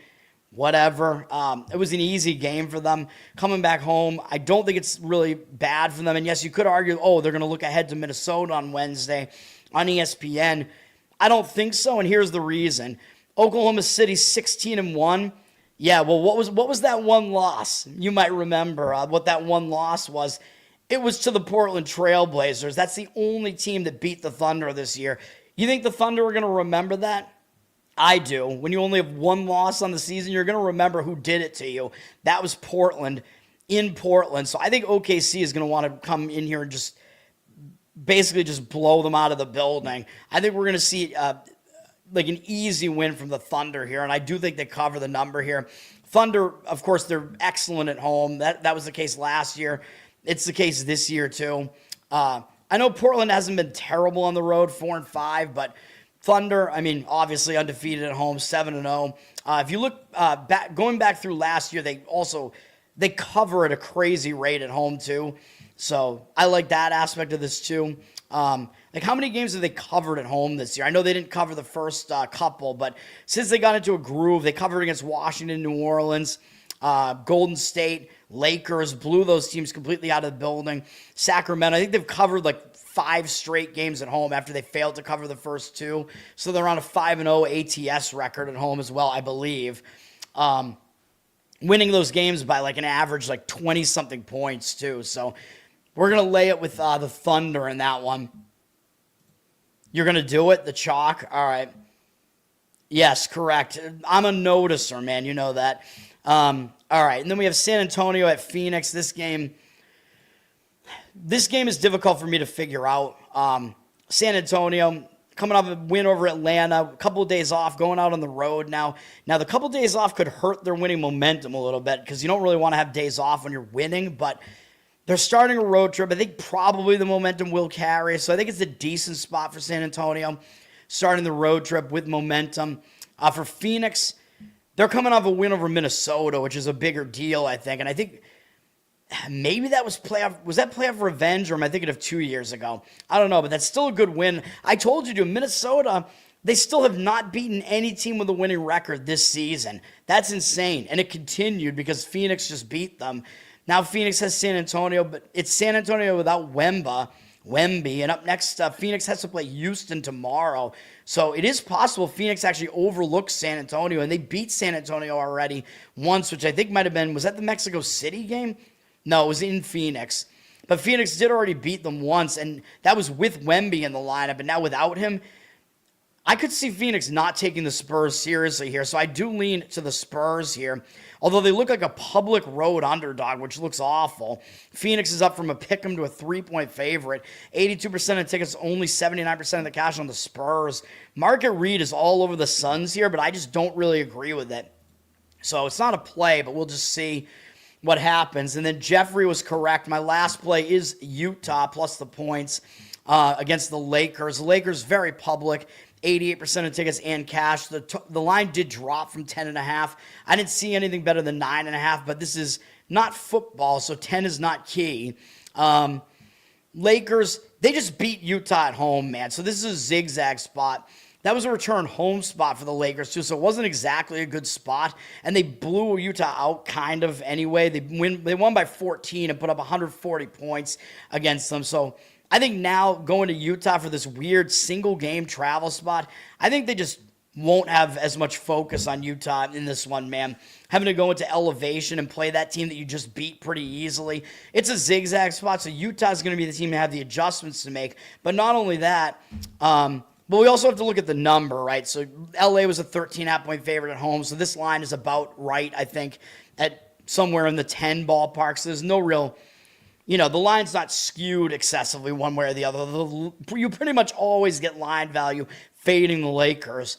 whatever. It was an easy game for them. Coming back home, I don't think it's really bad for them. And yes, you could argue, they're going to look ahead to Minnesota on Wednesday on ESPN. I don't think so, and here's the reason. Oklahoma City 16-1. Yeah, well, what was that one loss? You might remember what that one loss was. It was to the Portland Trail Blazers. That's the only team that beat the Thunder this year. You think the Thunder are going to remember that? I do. When you only have one loss on the season, you're going to remember who did it to you. That was Portland in Portland. So I think OKC is going to want to come in here and just basically just blow them out of the building. I think we're going to see like an easy win from the Thunder here, and I do think they cover the number here. Thunder, of course, they're excellent at home. That was the case last year. It's the case this year, too. I know Portland hasn't been terrible on the road, 4-5, but Thunder, I mean, obviously undefeated at home, 7-0. If you look going back through last year, they cover at a crazy rate at home, too. So I like that aspect of this, too. Like, how many games have they covered at home this year? I know they didn't cover the first couple, but since they got into a groove, they covered against Washington, New Orleans, Golden State, Lakers, blew those teams completely out of the building. Sacramento, I think they've covered like 5 straight games at home after they failed to cover the first 2. So they're on a 5-0 ATS record at home as well, I believe. Winning those games by like an average like 20-something points too. So we're going to lay it with the Thunder in that one. You're going to do it? The chalk? All right. Yes, correct. I'm a noticer, man. You know that. All right. And then we have San Antonio at Phoenix. This game is difficult for me to figure out. San Antonio coming off a win over Atlanta, a couple of days off, going out on the road now. Now, the couple of days off could hurt their winning momentum a little bit because you don't really want to have days off when you're winning, but they're starting a road trip. I think probably the momentum will carry. So I think it's a decent spot for San Antonio, starting the road trip with momentum. For Phoenix, they're coming off a win over Minnesota, which is a bigger deal, I think. And I think maybe that was playoff. Was that playoff revenge, or am I thinking of 2 years ago? I don't know, but that's still a good win. I told you to, Minnesota, they still have not beaten any team with a winning record this season. That's insane. And it continued because Phoenix just beat them. Now Phoenix has San Antonio, but it's San Antonio without Wemby. And up next, Phoenix has to play Houston tomorrow. So it is possible Phoenix actually overlooks San Antonio, and they beat San Antonio already once, which I think might have been, was that the Mexico City game? No, it was in Phoenix. But Phoenix did already beat them once, and that was with Wemby in the lineup, and now without him, I could see Phoenix not taking the Spurs seriously here, so I do lean to the Spurs here. Although they look like a public road underdog, which looks awful. Phoenix is up from a pick'em to a 3-point favorite. 82% of tickets, only 79% of the cash on the Spurs. Market read is all over the Suns here, but I just don't really agree with it. So it's not a play, but we'll just see what happens. And then Jeffrey was correct. My last play is Utah plus the points against the Lakers. The Lakers, very public. 88% of tickets and cash. The line did drop from 10.5. I didn't see anything better than 9.5, but this is not football, so 10 is not key. Lakers, they just beat Utah at home, man. So this is a zigzag spot. That was a return home spot for the Lakers, too, so it wasn't exactly a good spot. And they blew Utah out kind of anyway. They won by 14 and put up 140 points against them. So I think now going to Utah for this weird single-game travel spot, I think they just won't have as much focus on Utah in this one, man. Having to go into elevation and play that team that you just beat pretty easily. It's a zigzag spot, so Utah's going to be the team to have the adjustments to make. But not only that, but we also have to look at the number, right? So LA was a 13.5-point favorite at home, so this line is about right, I think, at somewhere in the 10 ballpark. So there's no real... the line's not skewed excessively one way or the other. You pretty much always get line value fading the Lakers.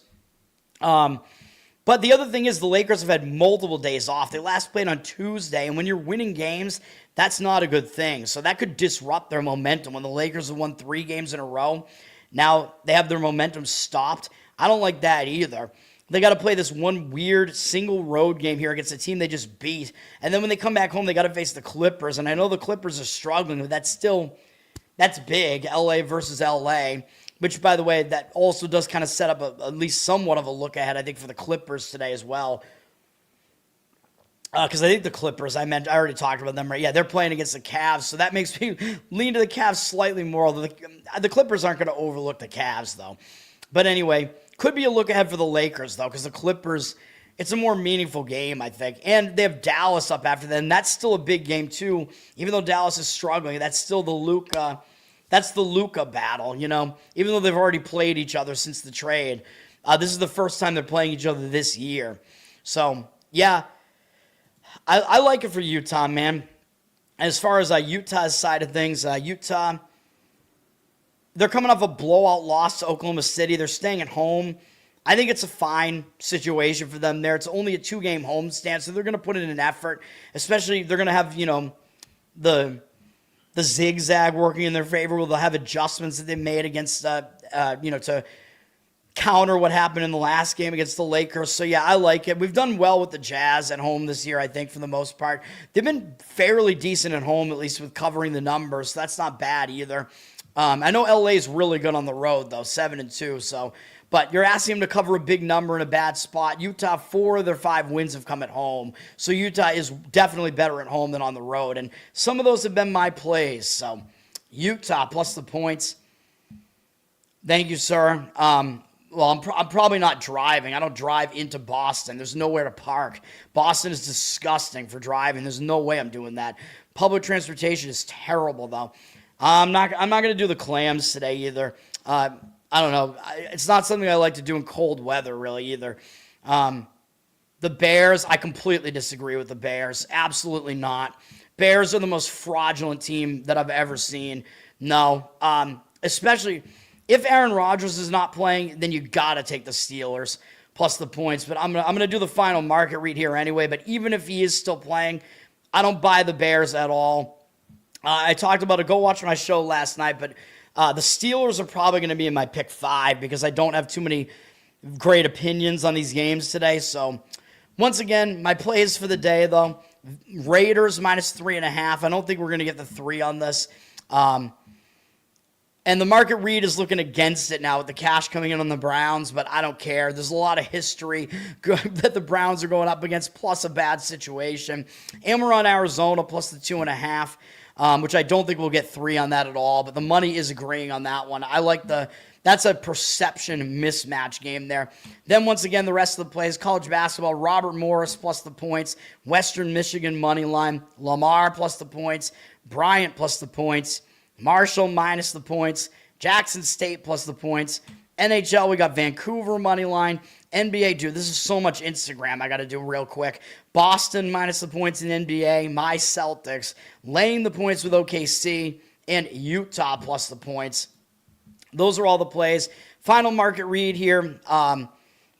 But the other thing is the Lakers have had multiple days off. They last played on Tuesday, and when you're winning games, that's not a good thing. So that could disrupt their momentum. When the Lakers have won 3 games in a row, now they have their momentum stopped. I don't like that either. They got to play this one weird single road game here against a team they just beat. And then when they come back home, they got to face the Clippers. And I know the Clippers are struggling, but that's big, LA versus LA. Which, by the way, that also does kind of set up at least somewhat of a look ahead, I think, for the Clippers today as well. Because I think the Clippers, I already talked about them, right? Yeah, they're playing against the Cavs, so that makes me lean to the Cavs slightly more. Although the Clippers aren't going to overlook the Cavs, though. But anyway... Could be a look ahead for the Lakers, though, because the Clippers, it's a more meaningful game, I think. And they have Dallas up after them. That's still a big game, too. Even though Dallas is struggling, that's still the Luka battle, Even though they've already played each other since the trade. This is the first time they're playing each other this year. So, yeah, I like it for Utah, man. As far as Utah's side of things, Utah... They're coming off a blowout loss to Oklahoma City. They're staying at home. I think it's a fine situation for them there. It's only a 2-game homestand, so they're going to put in an effort. Especially, they're going to have, the zigzag working in their favor. Where they'll have adjustments that they made against, to counter what happened in the last game against the Lakers. So, yeah, I like it. We've done well with the Jazz at home this year, I think, for the most part. They've been fairly decent at home, at least with covering the numbers. So that's not bad either. I know LA is really good on the road, though, 7-2. So, but you're asking them to cover a big number in a bad spot. Utah, 4 of their 5 wins have come at home. So Utah is definitely better at home than on the road. And some of those have been my plays. So Utah plus the points. Thank you, sir. Well, I'm probably not driving. I don't drive into Boston. There's nowhere to park. Boston is disgusting for driving. There's no way I'm doing that. Public transportation is terrible, though. I'm not going to do the clams today either. I don't know. It's not something I like to do in cold weather, really, either. The Bears, I completely disagree with the Bears. Absolutely not. Bears are the most fraudulent team that I've ever seen. No. Especially if Aaron Rodgers is not playing, then you got to take the Steelers plus the points. But I'm going to do the final market read here anyway. But even if he is still playing, I don't buy the Bears at all. I talked about it. Go watch my show last night, but the Steelers are probably going to be in my pick 5 because I don't have too many great opinions on these games today. So, once again, my plays for the day, though, Raiders minus 3.5. I don't think we're going to get the 3 on this. And the market read is looking against it now with the cash coming in on the Browns, but I don't care. There's a lot of history that the Browns are going up against, plus a bad situation. And we're on Arizona plus the 2.5. Which I don't think we'll get 3 on that at all, but the money is agreeing on that one. I like the that's a perception mismatch game there. Then once again, the rest of the plays, college basketball, Robert Morris plus the points, Western Michigan money line, Lamar plus the points, Bryant plus the points, Marshall minus the points, Jackson State plus the points. NHL, we got Vancouver money line. NBA, dude, this is so much Instagram I got to do real quick. Boston minus the points in NBA. My Celtics laying the points with OKC. And Utah plus the points. Those are all the plays. Final market read here,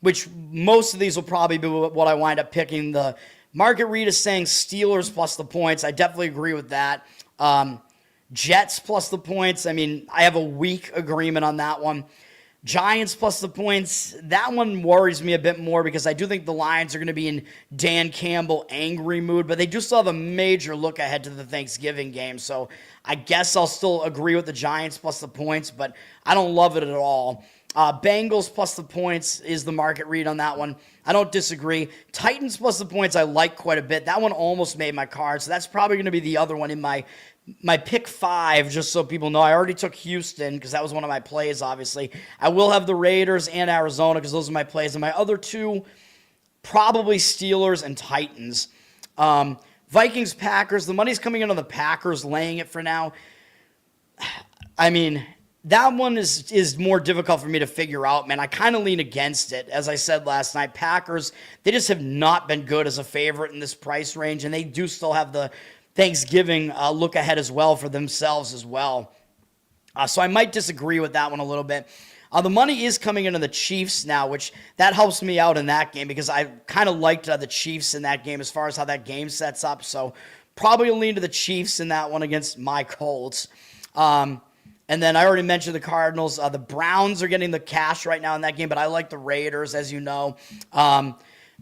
which most of these will probably be what I wind up picking. The market read is saying Steelers plus the points. I definitely agree with that. Jets plus the points. I mean, I have a weak agreement on that one. Giants plus the points. That one worries me a bit more because I do think the Lions are going to be in Dan Campbell angry mood, but they do still have a major look ahead to the Thanksgiving game. So I guess I'll still agree with the Giants plus the points, but I don't love it at all. Bengals plus the points is the market read on that one. I don't disagree. Titans plus the points I like quite a bit. That one almost made my card, so that's probably going to be the other one in my pick 5, just so people know. I already took Houston because that was one of my plays, obviously. I will have the Raiders and Arizona because those are my plays. And my other 2, probably Steelers and Titans. Vikings, Packers. The money's coming in on the Packers, laying it for now. I mean, that one is more difficult for me to figure out, man. I kind of lean against it. As I said last night, Packers, they just have not been good as a favorite in this price range, and they do still have the Thanksgiving look ahead as well for themselves as well. So I might disagree with that one a little bit. The money is coming into the Chiefs now, which that helps me out in that game because I kind of liked the Chiefs in that game as far as how that game sets up. So probably lean to the Chiefs in that one against my Colts. And then I already mentioned the Cardinals. The Browns are getting the cash right now in that game, but I like the Raiders, as you know.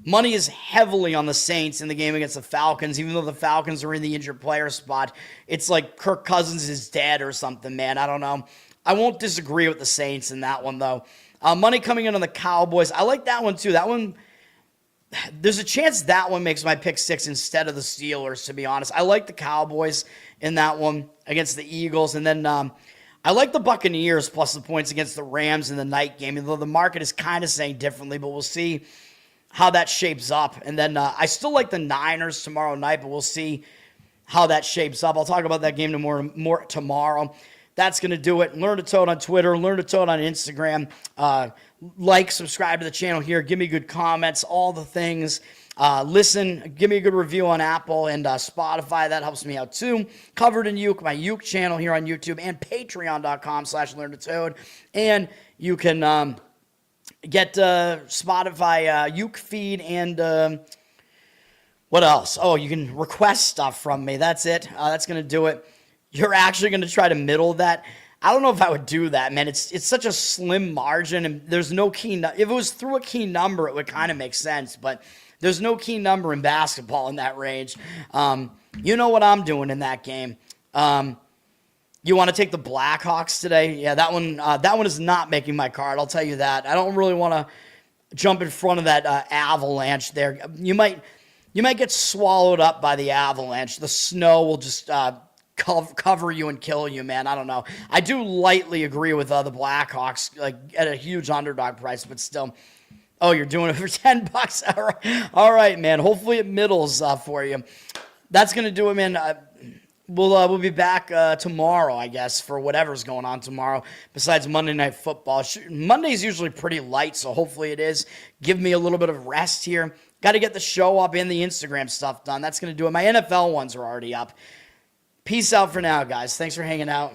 Money is heavily on the Saints in the game against the Falcons, even though the Falcons are in the injured player spot. It's like Kirk Cousins is dead or something, man. I don't know. I won't disagree with the Saints in that one, though. Money coming in on the Cowboys. I like that one, too. That one, there's a chance that one makes my pick 6 instead of the Steelers, to be honest. I like the Cowboys in that one against the Eagles. And then I like the Buccaneers plus the points against the Rams in the night game, although the market is kind of saying differently, but we'll see how that shapes up. And then I still like the Niners tomorrow night, but we'll see how that shapes up. I'll talk about that game more tomorrow. That's going to do it. Learn to Toad on Twitter. Learn to Toad on Instagram. Like, subscribe to the channel here. Give me good comments, all the things. Listen, give me a good review on Apple and Spotify. That helps me out too. Covered in Uke, my Uke channel here on YouTube, and patreon.com/learntotode. And you can get Spotify Uke feed and what else? Oh, you can request stuff from me. That's it. That's going to do it. You're actually going to try to middle that. I don't know if I would do that, man. It's such a slim margin, and there's no key. If it was through a key number, it would kind of make sense, but there's no key number in basketball in that range. You know what I'm doing in that game. You want to take the Blackhawks today? Yeah, that one is not making my card. I'll tell you that. I don't really want to jump in front of that Avalanche there. You might get swallowed up by the Avalanche. The snow will just cover you and kill you, man. I don't know. I do lightly agree with the Blackhawks, like at a huge underdog price, but still. Oh, you're doing it for $10. All right, man. Hopefully it middles for you. That's gonna do it, man. We'll be back tomorrow, I guess, for whatever's going on tomorrow. Besides Monday Night Football, Monday's usually pretty light, so hopefully it is. Give me a little bit of rest here. Got to get the show up and the Instagram stuff done. That's gonna do it. My NFL ones are already up. Peace out for now, guys. Thanks for hanging out.